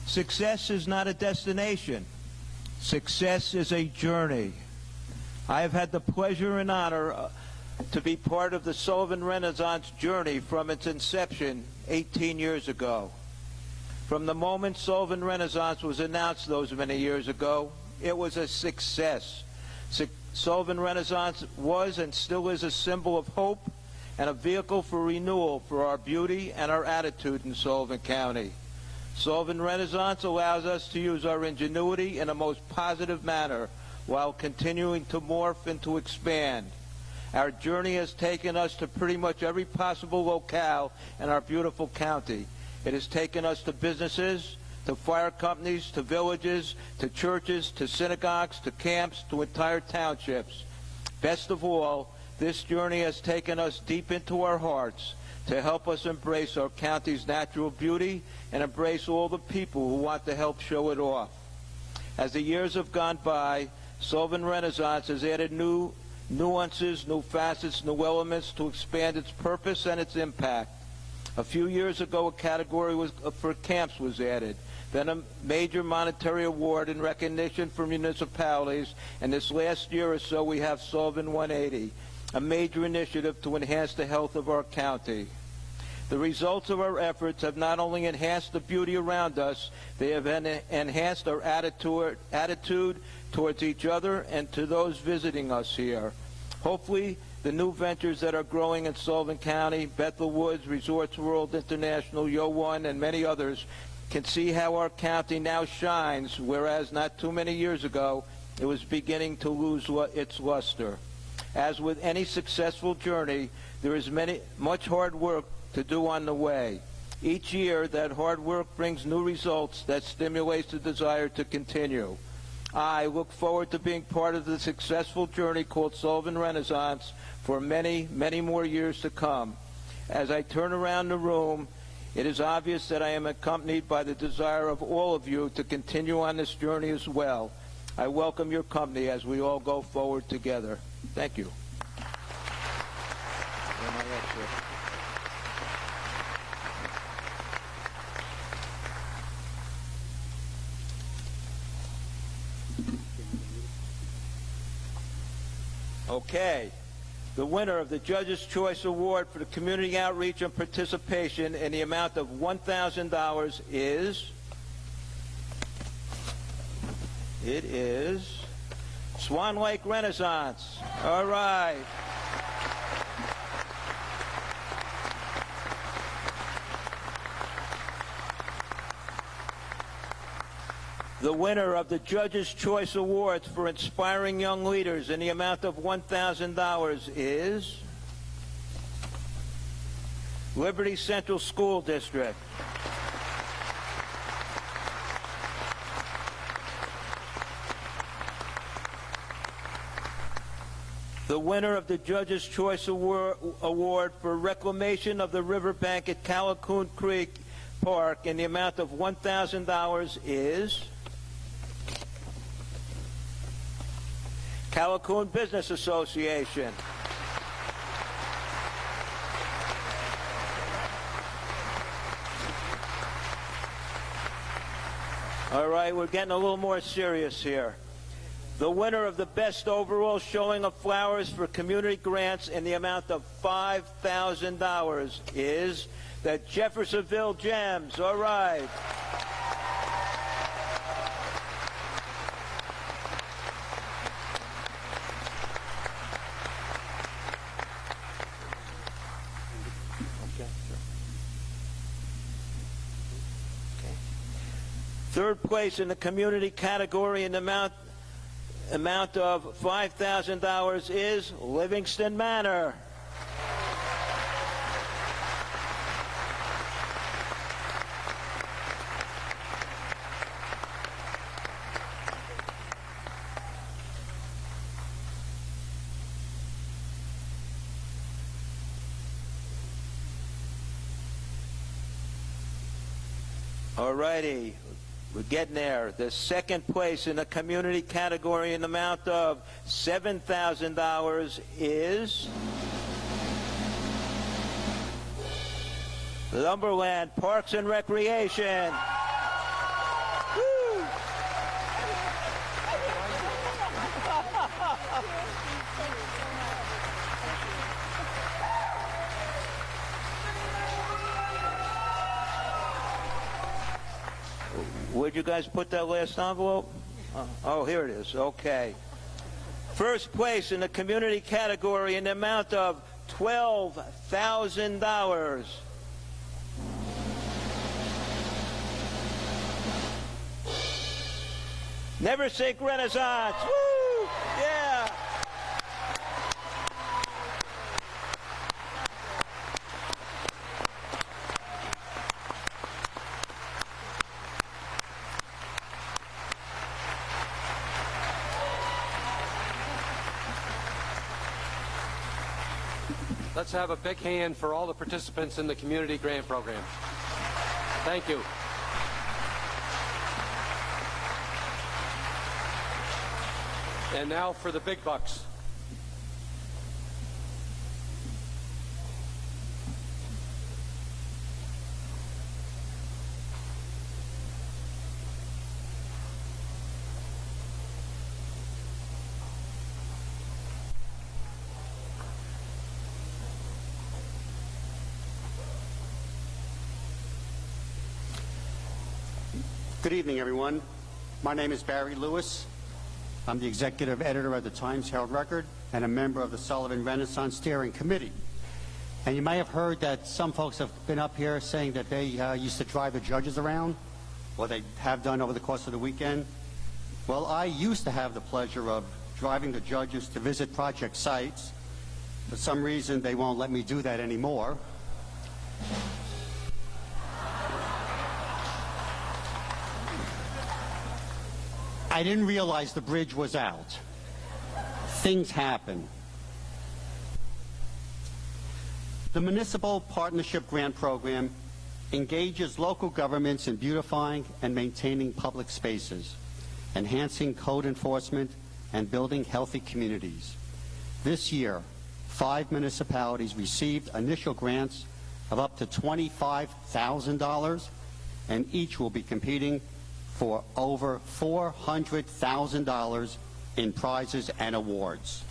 Success is not a destination. Success is a journey. I have had the pleasure and honor to be part of the Sullivan Renaissance journey from its inception 18 years ago. From the moment Sullivan Renaissance was announced those many years ago, it was a success. Sullivan Renaissance was and still is a symbol of hope and a vehicle for renewal for our beauty and our attitude in Sullivan County. Sullivan Renaissance allows us to use our ingenuity in a most positive manner while continuing to morph and to expand. Our journey has taken us to pretty much every possible locale in our beautiful county. It has taken us to businesses, to fire companies, to villages, to churches, to synagogues, to camps, to entire townships. Best of all, this journey has taken us deep into our hearts to help us embrace our county's natural beauty and embrace all the people who want to help show it off. As the years have gone by, Sullivan Renaissance has added new nuances, new facets, new elements to expand its purpose and its impact. A few years ago, a category for camps was added, then a major monetary award in recognition for municipalities, and this last year or so we have Sullivan 180, a major initiative to enhance the health of our county. The results of our efforts have not only enhanced the beauty around us, they have enhanced our attitude towards each other and to those visiting us here. Hopefully, the new ventures that are growing in Sullivan County, Bethel Woods, Resorts World International, Yo One, and many others, can see how our county now shines, whereas not too many years ago, it was beginning to lose its luster. As with any successful journey, there is much hard work to do on the way. Each year, that hard work brings new results that stimulates the desire to continue. I look forward to being part of the successful journey called Sullivan Renaissance for many, many more years to come. As I turn around the room, it is obvious that I am accompanied by the desire of all of you to continue on this journey as well. I welcome your company as we all go forward together. Thank you. Okay. The winner of the Judge's Choice Award for the Community Outreach and Participation in the amount of $1,000 is... It is Swan Lake Renaissance. All right. The winner of the Judge's Choice Awards for Inspiring Young Leaders in the amount of $1,000 is Liberty Central School District. The winner of the Judge's Choice Award for Reclamation of the Riverbank at Callicoon Creek Park in the amount of $1,000 is Callicoon Business Association. All right, we're getting a little more serious here. The winner of the Best Overall Showing of Flowers for Community Grants in the amount of $5,000 is the Jeffersonville Gems. All right. Third place in the community category in the amount of $5,000 is Livingston Manor. All righty. We're getting there. The second place in the community category in the amount of $7,000 is Lumberland Parks and Recreation. Woo! Where'd you guys put that last envelope? Oh, here it is. Okay. First place in the community category in the amount of $12,000. Never Sink Renaissance. Woo! Yeah!
Let's have a big hand for all the participants in the community grant program. Thank you. And now for the big bucks.
Good evening, everyone. My name is Barry Lewis. I'm the executive editor of the Times Herald Record and a member of the Sullivan Renaissance Steering Committee. And you may have heard that some folks have been up here saying that they used to drive the judges around, or they have done over the course of the weekend. Well, I used to have the pleasure of driving the judges to visit project sites. For some reason, they won't let me do that anymore. I didn't realize the bridge was out. Things happen. The Municipal Partnership Grant Program engages local governments in beautifying and maintaining public spaces, enhancing code enforcement, and building healthy communities. This year, 5 municipalities received initial grants of up to $25,000, and each will be competing for over $400,000 in prizes and awards.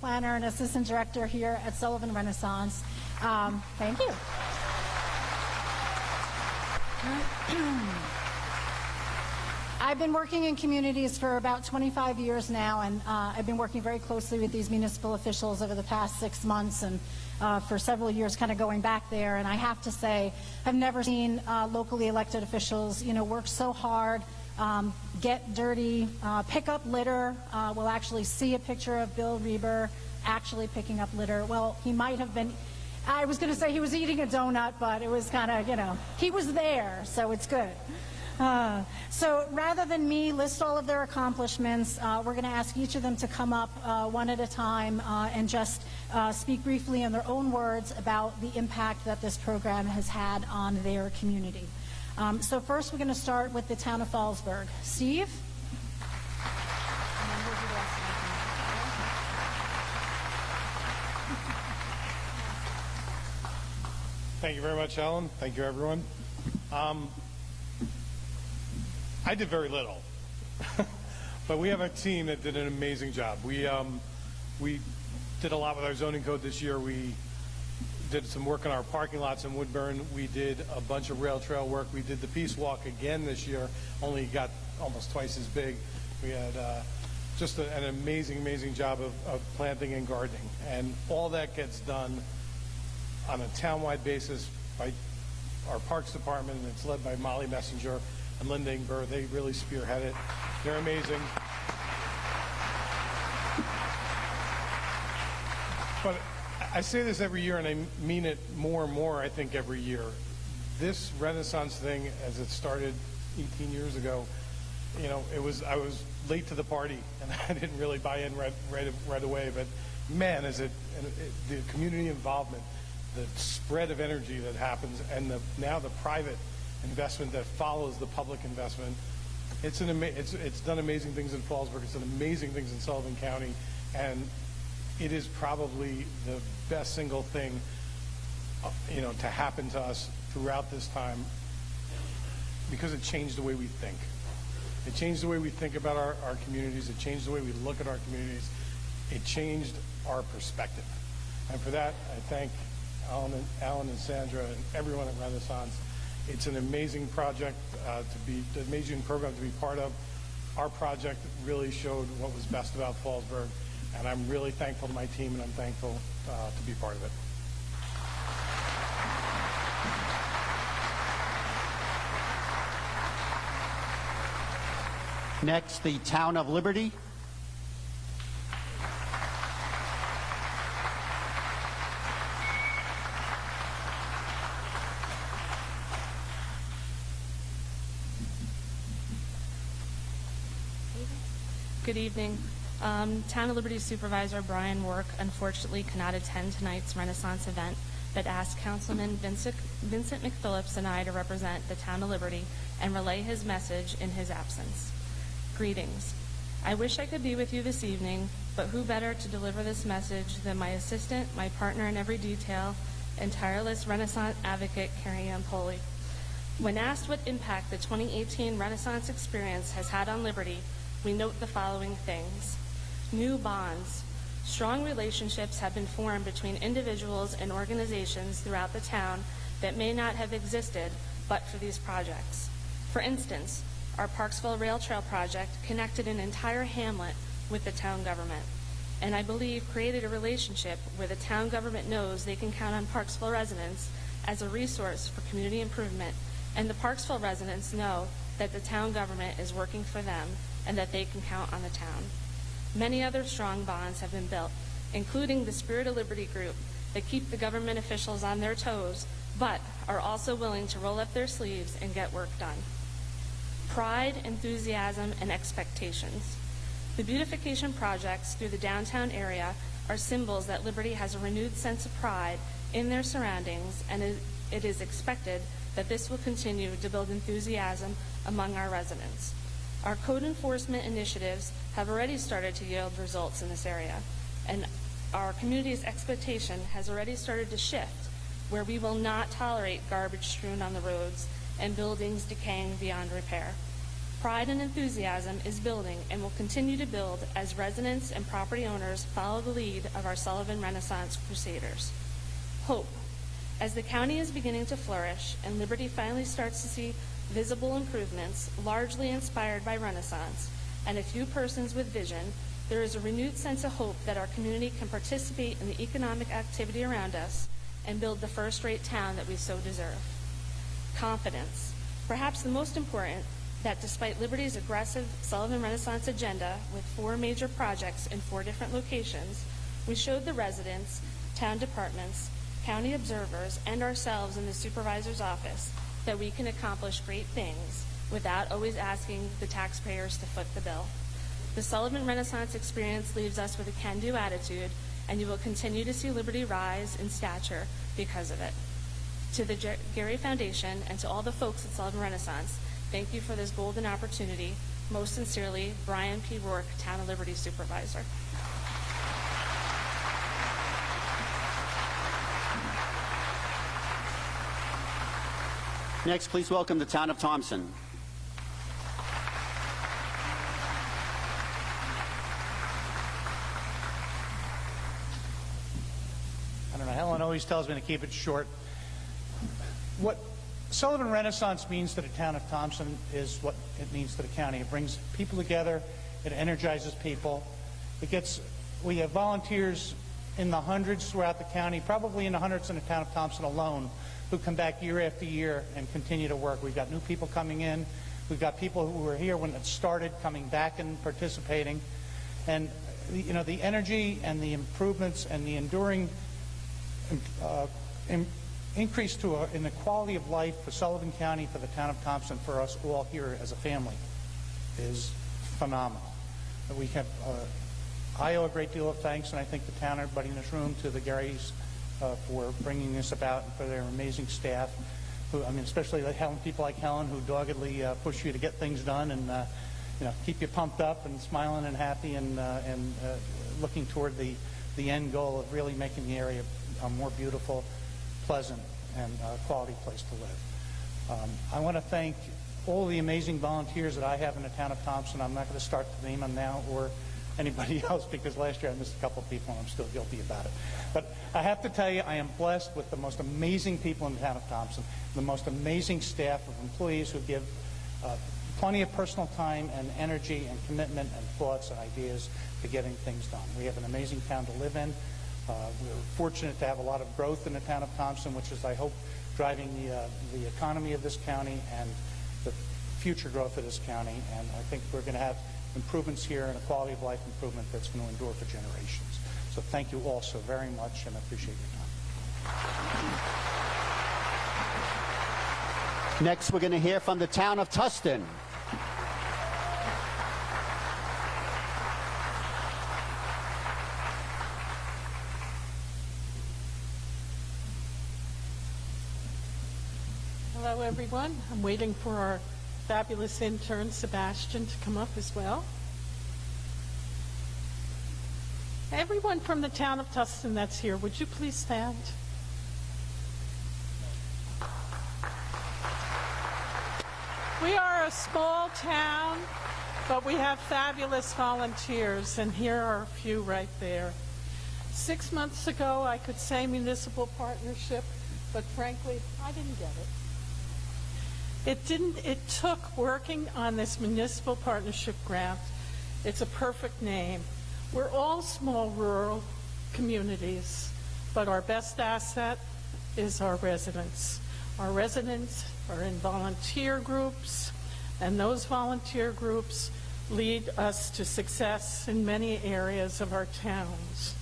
Planner and Assistant Director here at Sullivan Renaissance. Thank you. I've been working in communities for about 25 years now, and I've been working very closely with these municipal officials over the past 6 months and for several years, kind of going back there. And I have to say, I've never seen locally elected officials, work so hard, get dirty, pick up litter. We'll actually see a picture of Bill Reber actually picking up litter. Well, he might have been, I was going to say he was eating a donut, but it was kind of, he was there, so it's good. So rather than me list all of their accomplishments, we're going to ask each of them to come up one at a time and just speak briefly in their own words about the impact that this program has had on their community. So first we're going to start with the town of Fallsburg. Steve?
Thank you very much, Ellen. Thank you, everyone. I did very little, but we have a team that did an amazing job. We did a lot with our zoning code this year. We did some work on our parking lots in Woodburn. We did a bunch of rail trail work. We did the Peace Walk again this year, only got almost twice as big. We had just an amazing, amazing job of planting and gardening. And all that gets done on a town-wide basis by our Parks Department, and it's led by Molly Messenger and Linda Ingber. They really spearhead it. They're amazing. But I say this every year, and I mean it more and more, I think, every year. This Renaissance thing, as it started 18 years ago, you know, I was late to the party, and I didn't really buy in right away. But man, the community involvement, the spread of energy that happens, and now the private investment that follows the public investment, it's done amazing things in Fallsburg. It's done amazing things in Sullivan County, and it is probably the best single thing, you know, to happen to us throughout this time, because it changed the way we think. It changed the way we think about our communities. It changed the way we look at our communities. It changed our perspective. And for that, I thank Alan and Sandra and everyone at Renaissance. It's an amazing project an amazing program to be part of. Our project really showed what was best about Fallsburg, and I'm really thankful to my team, and I'm thankful to be part of it.
Next, the Town of Liberty.
Good evening. Town of Liberty Supervisor Brian Work unfortunately cannot attend tonight's Renaissance event, but asked Councilman Vincent McPhillips and I to represent the Town of Liberty and relay his message in his absence. Greetings. I wish I could be with you this evening, but who better to deliver this message than my assistant, my partner in every detail, and tireless Renaissance advocate, Carrie Ann Poley. When asked what impact the 2018 Renaissance experience has had on Liberty, we note the following things. New bonds. Strong relationships have been formed between individuals and organizations throughout the town that may not have existed but for these projects. For instance, our Parksville Rail Trail project connected an entire hamlet with the town government, and I believe created a relationship where the town government knows they can count on Parksville residents as a resource for community improvement, and the Parksville residents know that the town government is working for them and that they can count on the town. Many other strong bonds have been built, including the Spirit of Liberty group that keep the government officials on their toes, but are also willing to roll up their sleeves and get work done. Pride, enthusiasm, and expectations. The beautification projects through the downtown area are symbols that Liberty has a renewed sense of pride in their surroundings, and it is expected that this will continue to build enthusiasm among our residents. Our code enforcement initiatives have already started to yield results in this area, and our community's expectation has already started to shift, where we will not tolerate garbage strewn on the roads and buildings decaying beyond repair. Pride and enthusiasm is building and will continue to build as residents and property owners follow the lead of our Sullivan Renaissance Crusaders. Hope. As the county is beginning to flourish and Liberty finally starts to see visible improvements, largely inspired by Renaissance, and a few persons with vision, there is a renewed sense of hope that our community can participate in the economic activity around us and build the first-rate town that we so deserve. Confidence. Perhaps the most important, that despite Liberty's aggressive Sullivan Renaissance agenda with 4 major projects in 4 different locations, we showed the residents, town departments, county observers, and ourselves in the supervisor's office that we can accomplish great things without always asking the taxpayers to foot the bill. The Sullivan Renaissance experience leaves us with a can-do attitude, and you will continue to see Liberty rise in stature because of it. To the Gary Foundation and to all the folks at Sullivan Renaissance, thank you for this golden opportunity. Most sincerely, Brian P. Rourke, Town of Liberty Supervisor.
Next, please welcome the Town of Thompson.
always tells me to keep it short. What Sullivan Renaissance means to the town of Thompson is what it means to the county. It brings people together. It energizes people. We have volunteers in the hundreds throughout the county, probably in the hundreds in the town of Thompson alone, who come back year after year and continue to work. We've got new people coming in. We've got people who were here when it started coming back and participating. And the energy and the improvements and the enduring increase in the quality of life for Sullivan County, for the town of Thompson, for us all here as a family is phenomenal. I owe a great deal of thanks, and I think the town, everybody in this room, to the Garys for bringing this about, and for their amazing staff, especially people like Helen, who doggedly push you to get things done and keep you pumped up and smiling and happy and looking toward the end goal of really making the area a more beautiful, pleasant, and quality place to live. I want to thank all the amazing volunteers that I have in the town of Thompson. I'm not going to start to name them now or anybody else, because last year I missed a couple of people and I'm still guilty about it. But I have to tell you, I am blessed with the most amazing people in the town of Thompson, the most amazing staff of employees who give plenty of personal time and energy and commitment and thoughts and ideas to getting things done. We have an amazing town to live in. We're fortunate to have a lot of growth in the town of Thompson, which is, I hope, driving the economy of this county and the future growth of this county. And I think we're going to have improvements here and a quality of life improvement that's going to endure for generations. So thank you all so very much, and I appreciate your time.
Next, we're going to hear from the town of Tustin.
Hello, everyone. I'm waiting for our fabulous intern, Sebastian, to come up as well. Everyone from the town of Tustin that's here, would you please stand? We are a small town, but we have fabulous volunteers, and here are a few right there. 6 months ago, I could say municipal partnership, but frankly, I didn't get it. It took working on this municipal partnership grant. It's a perfect name. We're all small rural communities, but our best asset is our residents. Our residents are in volunteer groups, and those volunteer groups lead us to success in many areas of our towns.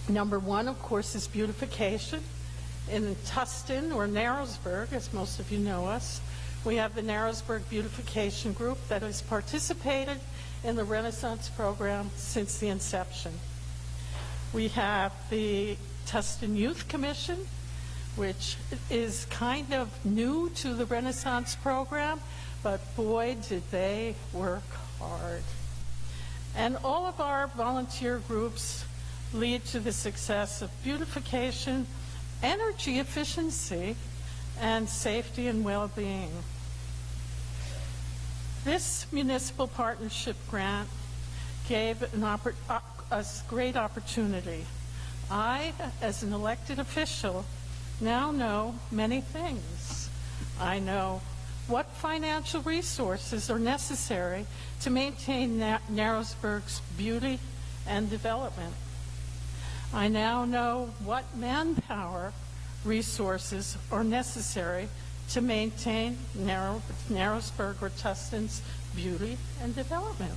Number one, of course, is beautification. In Tustin, or Narrowsburg, as most of you know us, we have the Narrowsburg Beautification Group that has participated in the Renaissance program since the inception. We have the Tustin Youth Commission, which is kind of new to the Renaissance program, but boy, did they work hard. And all of our volunteer groups lead to the success of beautification, energy efficiency, and safety and well-being. This municipal partnership grant gave us great opportunity. I, as an elected official, now know many things. I know what financial resources are necessary to maintain Narrowsburg's beauty and development. I now know what manpower resources are necessary to maintain Narrowsburg or Tustin's beauty and development.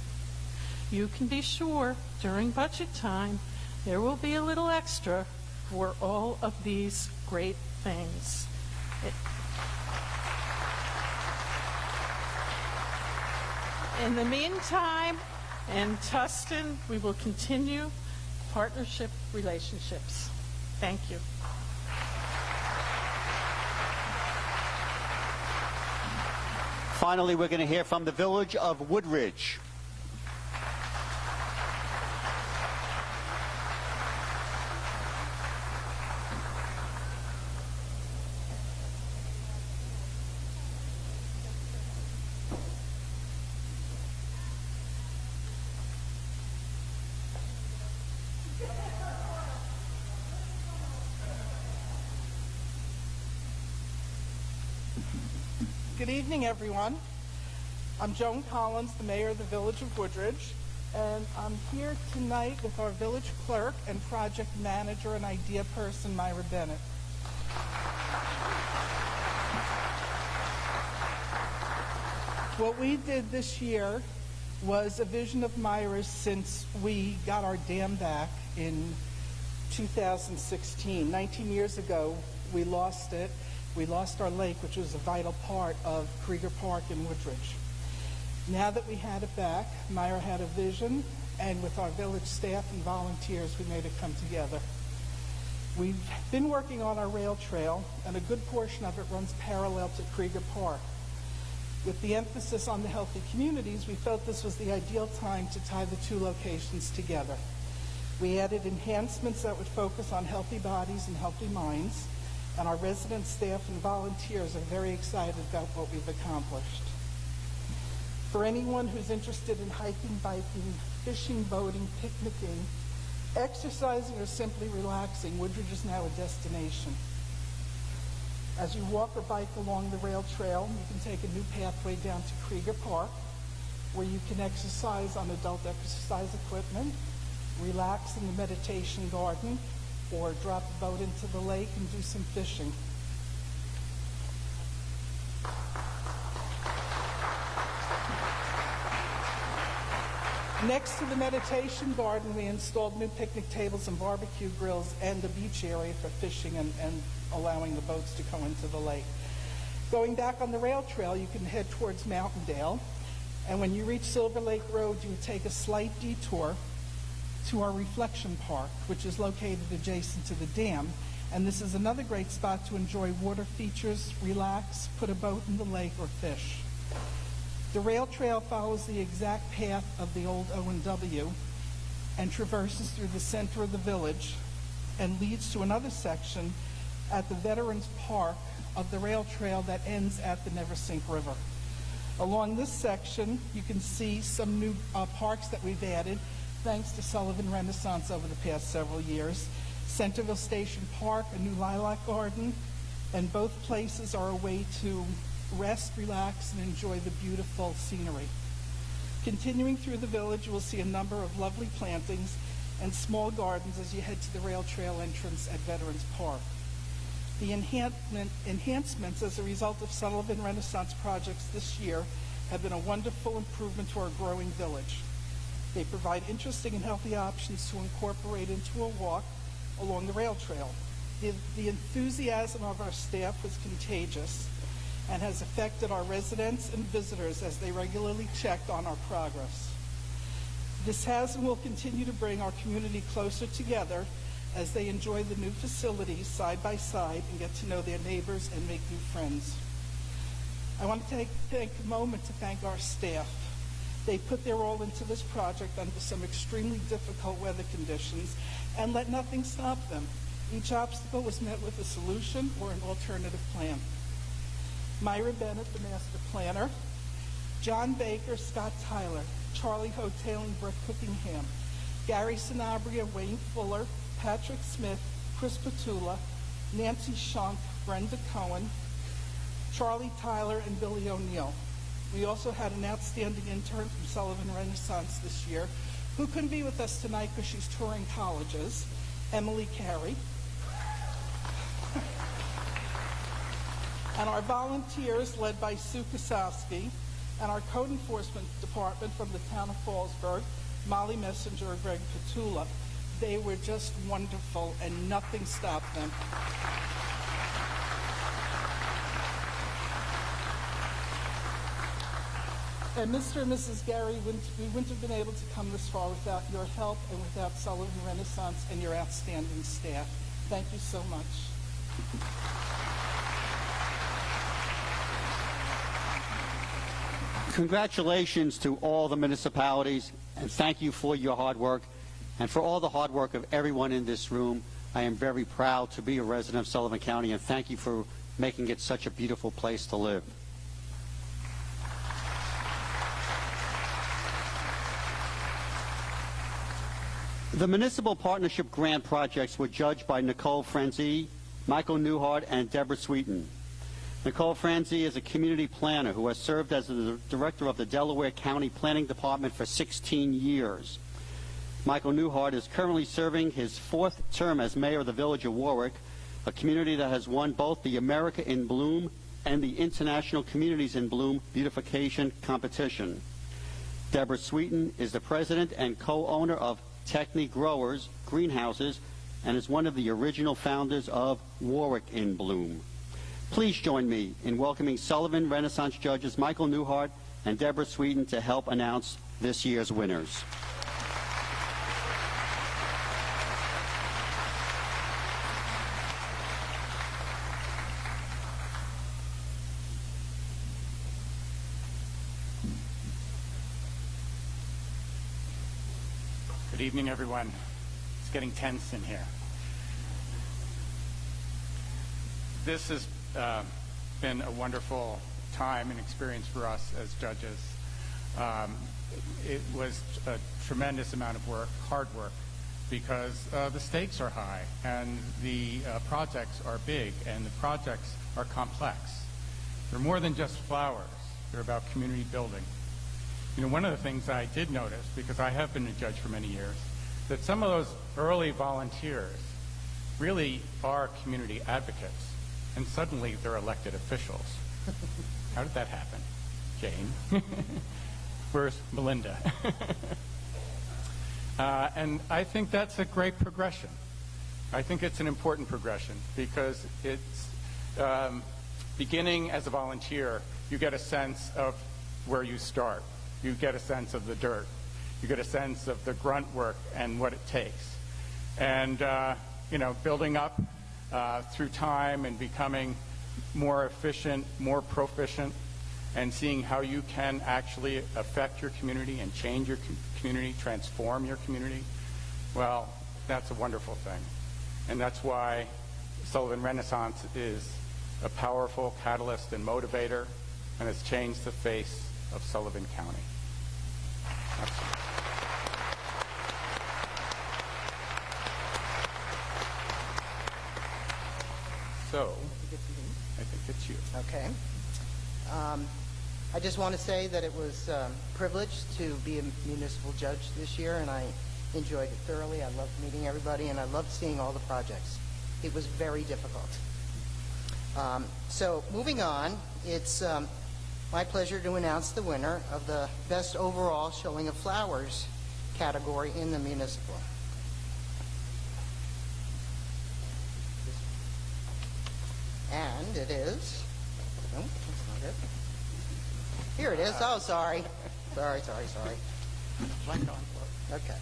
You can be sure during budget time there will be a little extra for all of these great things. In the meantime, in Tustin, we will continue partnership relationships. Thank you.
Finally, we're going to hear from the village of Woodridge.
Good evening, everyone. I'm Joan Collins, the mayor of the village of Woodridge, and I'm here tonight with our village clerk and project manager and idea person, Myra Bennett. What we did this year was a vision of Myra's since we got our dam back in 2016. 19 years ago, we lost it. We lost our lake, which was a vital part of Krieger Park in Woodridge. Now that we had it back, Myra had a vision, and with our village staff and volunteers, we made it come together. We've been working on our rail trail, and a good portion of it runs parallel to Krieger Park. With the emphasis on the healthy communities, we felt this was the ideal time to tie the two locations together. We added enhancements that would focus on healthy bodies and healthy minds, and our residents, staff, and volunteers are very excited about what we've accomplished. For anyone who's interested in hiking, biking, fishing, boating, picnicking, exercising, or simply relaxing, Woodridge is now a destination. As you walk or bike along the rail trail, you can take a new pathway down to Krieger Park, where you can exercise on adult exercise equipment, relax in the meditation garden, or drop a boat into the lake and do some fishing. Next to the meditation garden, we installed new picnic tables and barbecue grills and a beach area for fishing and allowing the boats to go into the lake. Going back on the rail trail, you can head towards Mountaindale, and when you reach Silver Lake Road, you would take a slight detour to our reflection park, which is located adjacent to the dam, and this is another great spot to enjoy water features, relax, put a boat in the lake, or fish. The rail trail follows the exact path of the old O&W and traverses through the center of the village and leads to another section at the Veterans Park of the rail trail that ends at the Neversink River. Along this section, you can see some new parks that we've added thanks to Sullivan Renaissance over the past several years. Centerville Station Park, a new lilac garden, and both places are a way to rest, relax, and enjoy the beautiful scenery. Continuing through the village, you will see a number of lovely plantings and small gardens as you head to the rail trail entrance at Veterans Park. The enhancements as a result of Sullivan Renaissance projects this year have been a wonderful improvement to our growing village. They provide interesting and healthy options to incorporate into a walk along the rail trail. The enthusiasm of our staff was contagious and has affected our residents and visitors as they regularly checked on our progress. This has and will continue to bring our community closer together as they enjoy the new facilities side by side and get to know their neighbors and make new friends. I want to take a moment to thank our staff. They put their all into this project under some extremely difficult weather conditions and let nothing stop them. Each obstacle was met with a solution or an alternative plan. Myra Bennett, the master planner, John Baker, Scott Tyler, Charlie Hoteling, Brett Cookingham, Gary Sanabria, Wayne Fuller, Patrick Smith, Chris Petula, Nancy Shunk, Brenda Cohen, Charlie Tyler, and Billy O'Neill. We also had an outstanding intern from Sullivan Renaissance this year who couldn't be with us tonight because she's touring colleges, Emily Carey. And our volunteers, led by Sue Kosowski, and our code enforcement department from the town of Fallsburg, Molly Messenger and Greg Petula. They were just wonderful, and nothing stopped them. And Mr. and Mrs. Gary, we wouldn't have been able to come this far without your help and without Sullivan Renaissance and your outstanding staff. Thank you so much.
Congratulations to all the municipalities, and thank you for your hard work. And for all the hard work of everyone in this room, I am very proud to be a resident of Sullivan County, and thank you for making it such a beautiful place to live. The Municipal Partnership Grant projects were judged by Nicole Frenzy, Michael Newhart, and Deborah Sweeten. Nicole Franzi is a community planner who has served as the director of the Delaware County Planning Department for 16 years. Michael Newhart is currently serving his 4th term as mayor of the Village of Warwick, a community that has won both the America in Bloom and the International Communities in Bloom Beautification competition. Deborah Sweeten is the president and co-owner of Techni Growers Greenhouses and is one of the original founders of Warwick in Bloom. Please join me in welcoming Sullivan Renaissance judges Michael Newhart and Deborah Sweeten to help announce this year's winners.
Good evening, everyone. It's getting tense in here. This has been a wonderful time and experience for us as judges. It was a tremendous amount of work, hard work, because the stakes are high and the projects are big and the projects are complex. They're more than just flowers. They're about community building. You know, one of the things I did notice, because I have been a judge for many years, that some of those early volunteers really are community advocates, and suddenly they're elected officials. How did that happen? Jane? Where's Melinda? And I think that's a great progression. I think it's an important progression because it's beginning as a volunteer, you get a sense of where you start. You get a sense of the dirt. You get a sense of the grunt work and what it takes. And, you know, building up through time and becoming more efficient, more proficient, and seeing how you can actually affect your community and change your community, transform your community, well, that's a wonderful thing. And that's why Sullivan Renaissance is a powerful catalyst and motivator, and has changed the face of Sullivan County. Absolutely. So, I think it's you.
Okay. I just want to say that it was a privilege to be a municipal judge this year, and I enjoyed it thoroughly. I loved meeting everybody, and I loved seeing all the projects. It was very difficult. So, moving on, it's my pleasure to announce the winner of the Best Overall Showing of Flowers category in the municipal. And it is, no, that's not it. Here it is. Oh, sorry. Sorry. Okay.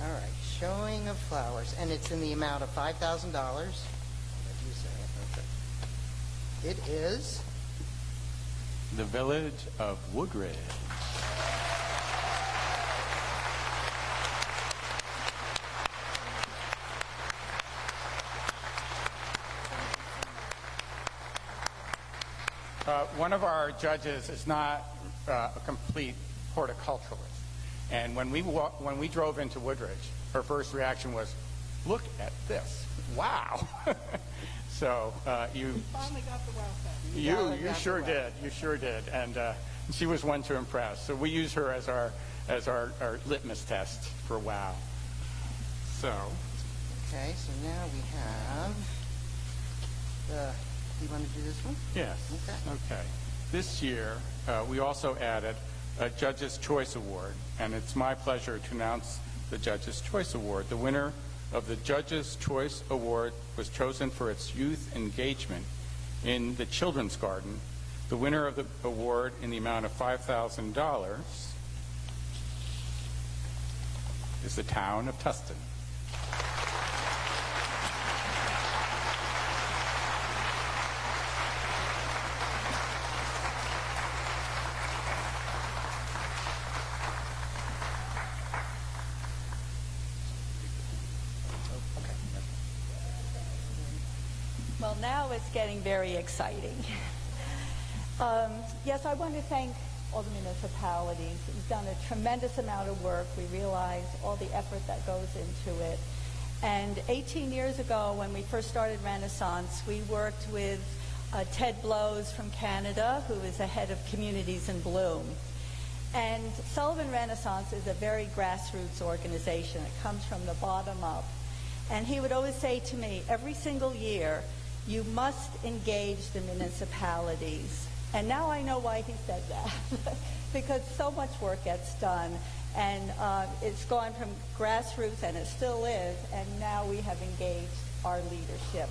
All right. Showing of Flowers. And it's in the amount of $5,000. What did you say? Okay. It is
the Village of Woodridge. One of our judges is not a complete horticulturalist, and when we drove into Woodridge, her first reaction was, "Look at this! Wow!" So you
finally got the wow factor.
You sure did. You sure did, and she was one to impress. So we use her as our litmus test for wow. So.
Okay. So now we have the. Do you want to do this one?
Yes. Okay. This year, we also added a Judge's Choice Award, and it's my pleasure to announce the Judge's Choice Award. The winner of the Judge's Choice Award was chosen for its youth engagement in the Children's Garden. The winner of the award in the amount of $5,000 is the town of Tustin.
Well, now it's getting very exciting. Yes, I want to thank all the municipalities. You've done a tremendous amount of work. We realize all the effort that goes into it. And 18 years ago, when we first started Renaissance, we worked with Ted Blows from Canada, who is the head of Communities in Bloom. And Sullivan Renaissance is a very grassroots organization. It comes from the bottom up. And he would always say to me, every single year, you must engage the municipalities. And now I know why he said that, because so much work gets done. And it's gone from grassroots, and it still is, and now we have engaged our leadership.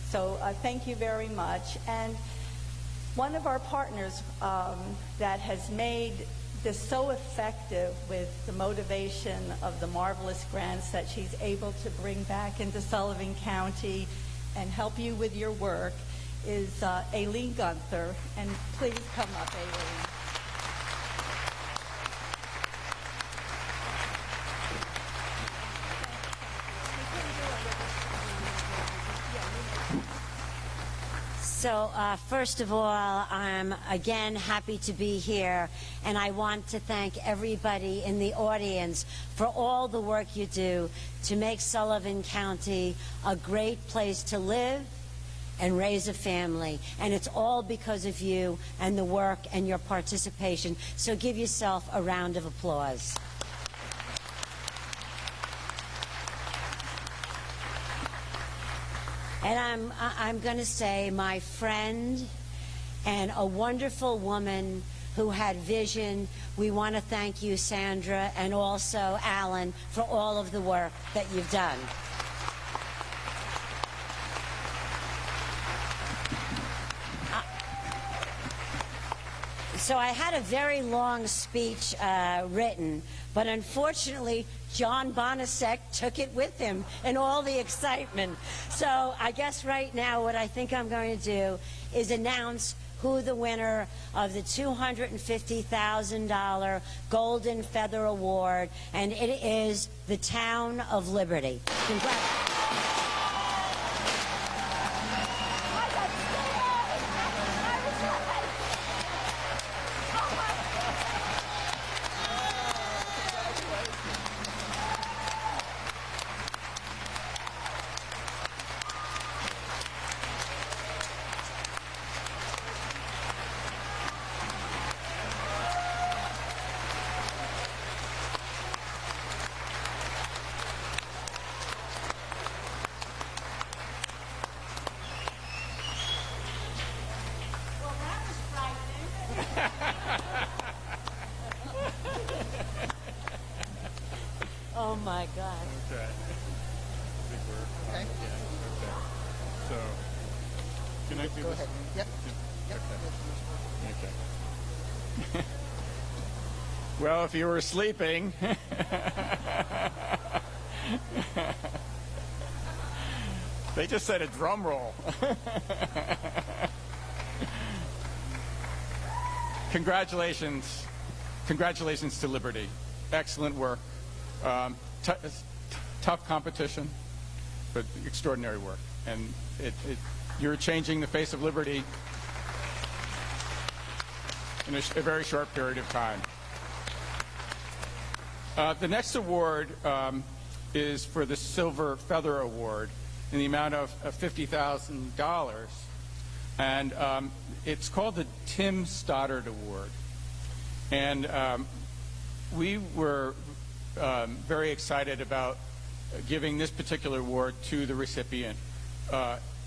So thank you very much. And one of our partners that has made this so effective with the motivation of the marvelous grants that she's able to bring back into Sullivan County and help you with your work is Aileen Gunther. And please come up, Aileen.
So first of all, I'm again happy to be here, and I want to thank everybody in the audience for all the work you do to make Sullivan County a great place to live and raise a family. And it's all because of you and the work and your participation. So give yourself a round of applause. And I'm going to say my friend and a wonderful woman who had vision. We want to thank you, Sandra, and also Alan, for all of the work that you've done. So I had a very long speech written, but unfortunately, John Bonacic took it with him in all the excitement. So I guess right now what I think I'm going to do is announce who the winner of the $250,000 Golden Feather Award, and it is the Town of Liberty. Congratulations. Oh my God.
Okay. I think we're
okay.
Yeah, okay. So, can I do
Go
this
ahead.
one?
Yep.
Okay. Well, if you were sleeping, they just said a drum roll. Congratulations. Congratulations to Liberty. Excellent work. Tough competition, but extraordinary work. And you're changing the face of Liberty in a very short period of time. The next award is for the Silver Feather Award in the amount of $50,000. And it's called the Tim Stoddard Award. And we were very excited about giving this particular award to the recipient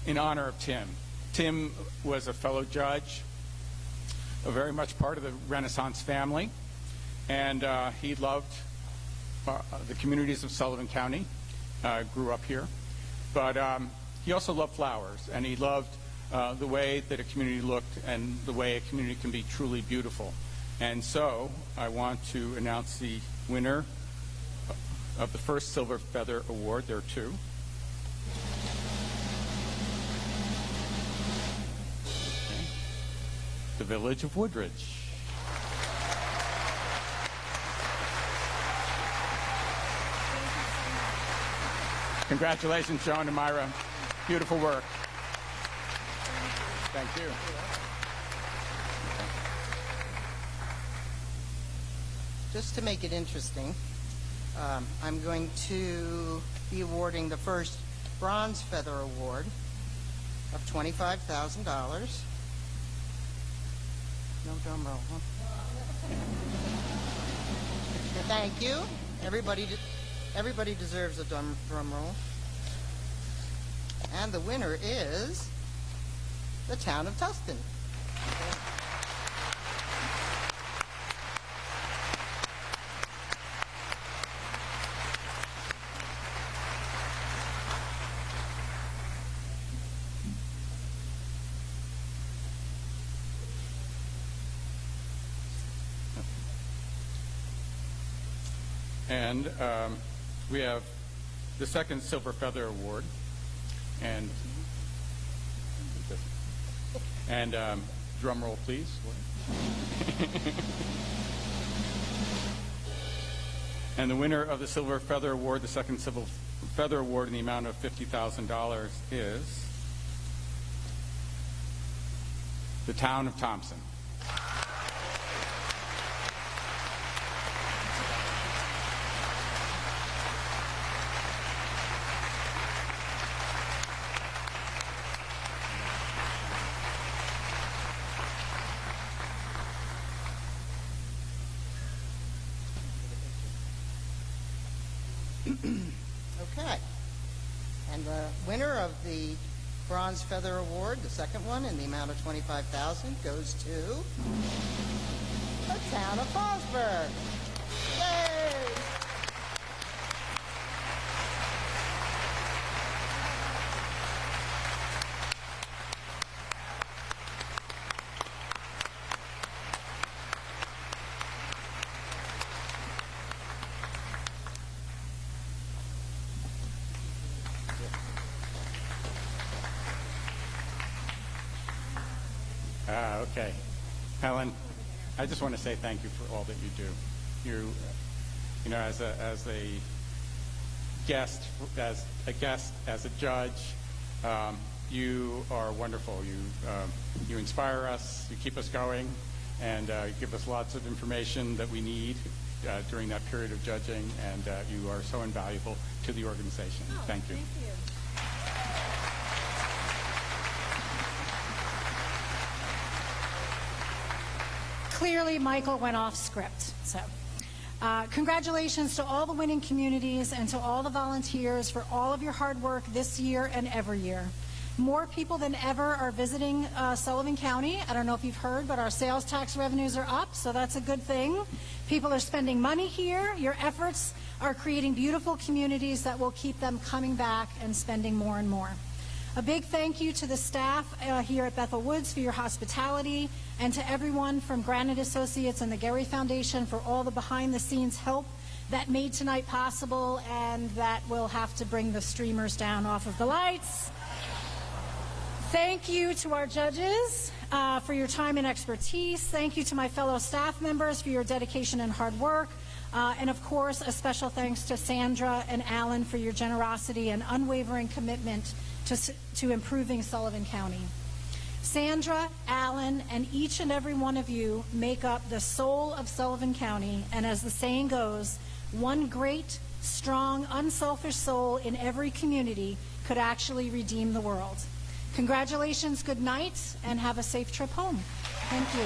in honor of Tim. Tim was a fellow judge, very much part of the Renaissance family, and he loved the communities of Sullivan County, grew up here, but he also loved flowers, and he loved the way that a community looked and the way a community can be truly beautiful. And so I want to announce the winner of the first Silver Feather Award. There are two. Okay. The Village of Woodridge. Congratulations, Joan and Myra. Beautiful work. Thank you.
Just to make it interesting, I'm going to be awarding the first Bronze Feather Award, of $25,000. No drum roll, huh? Thank you. Everybody deserves a drum roll. And the winner is the town of Tustin.
And we have the second Silver Feather Award, and drum roll, please. And the winner of the Silver Feather Award, the second Silver Feather Award in the amount of $50,000 is the town of Thompson.
Okay. And the winner of the Bronze Feather Award, the second one, in the amount of $25,000 goes to the town of Fallsburg. Yay!
Okay. Helen, I just want to say thank you for all that you do. You know, as a guest, as a judge, you are wonderful. You inspire us, you keep us going, and you give us lots of information that we need during that period of judging, and you are so invaluable to the organization. Thank you.
Thank you.
Clearly, Michael went off script. So, congratulations to all the winning communities and to all the volunteers for all of your hard work this year and every year. More people than ever are visiting Sullivan County. I don't know if you've heard, but our sales tax revenues are up, so that's a good thing. People are spending money here. Your efforts are creating beautiful communities that will keep them coming back and spending more and more. A big thank you to the staff here at Bethel Woods for your hospitality, and to everyone from Granite Associates and the Gary Foundation for all the behind-the-scenes help that made tonight possible, and that will have to bring the streamers down off of the lights. Thank you to our judges for your time and expertise. Thank you to my fellow staff members for your dedication and hard work. And of course, a special thanks to Sandra and Alan for your generosity and unwavering commitment to improving Sullivan County. Sandra, Alan, and each and every one of you make up the soul of Sullivan County, and as the saying goes, one great, strong, unselfish soul in every community could actually redeem the world. Congratulations, good night, and have a safe trip home. Thank you.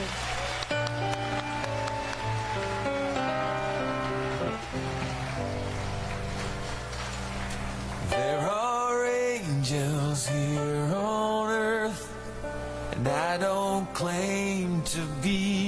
There are angels here on earth, and I don't claim to be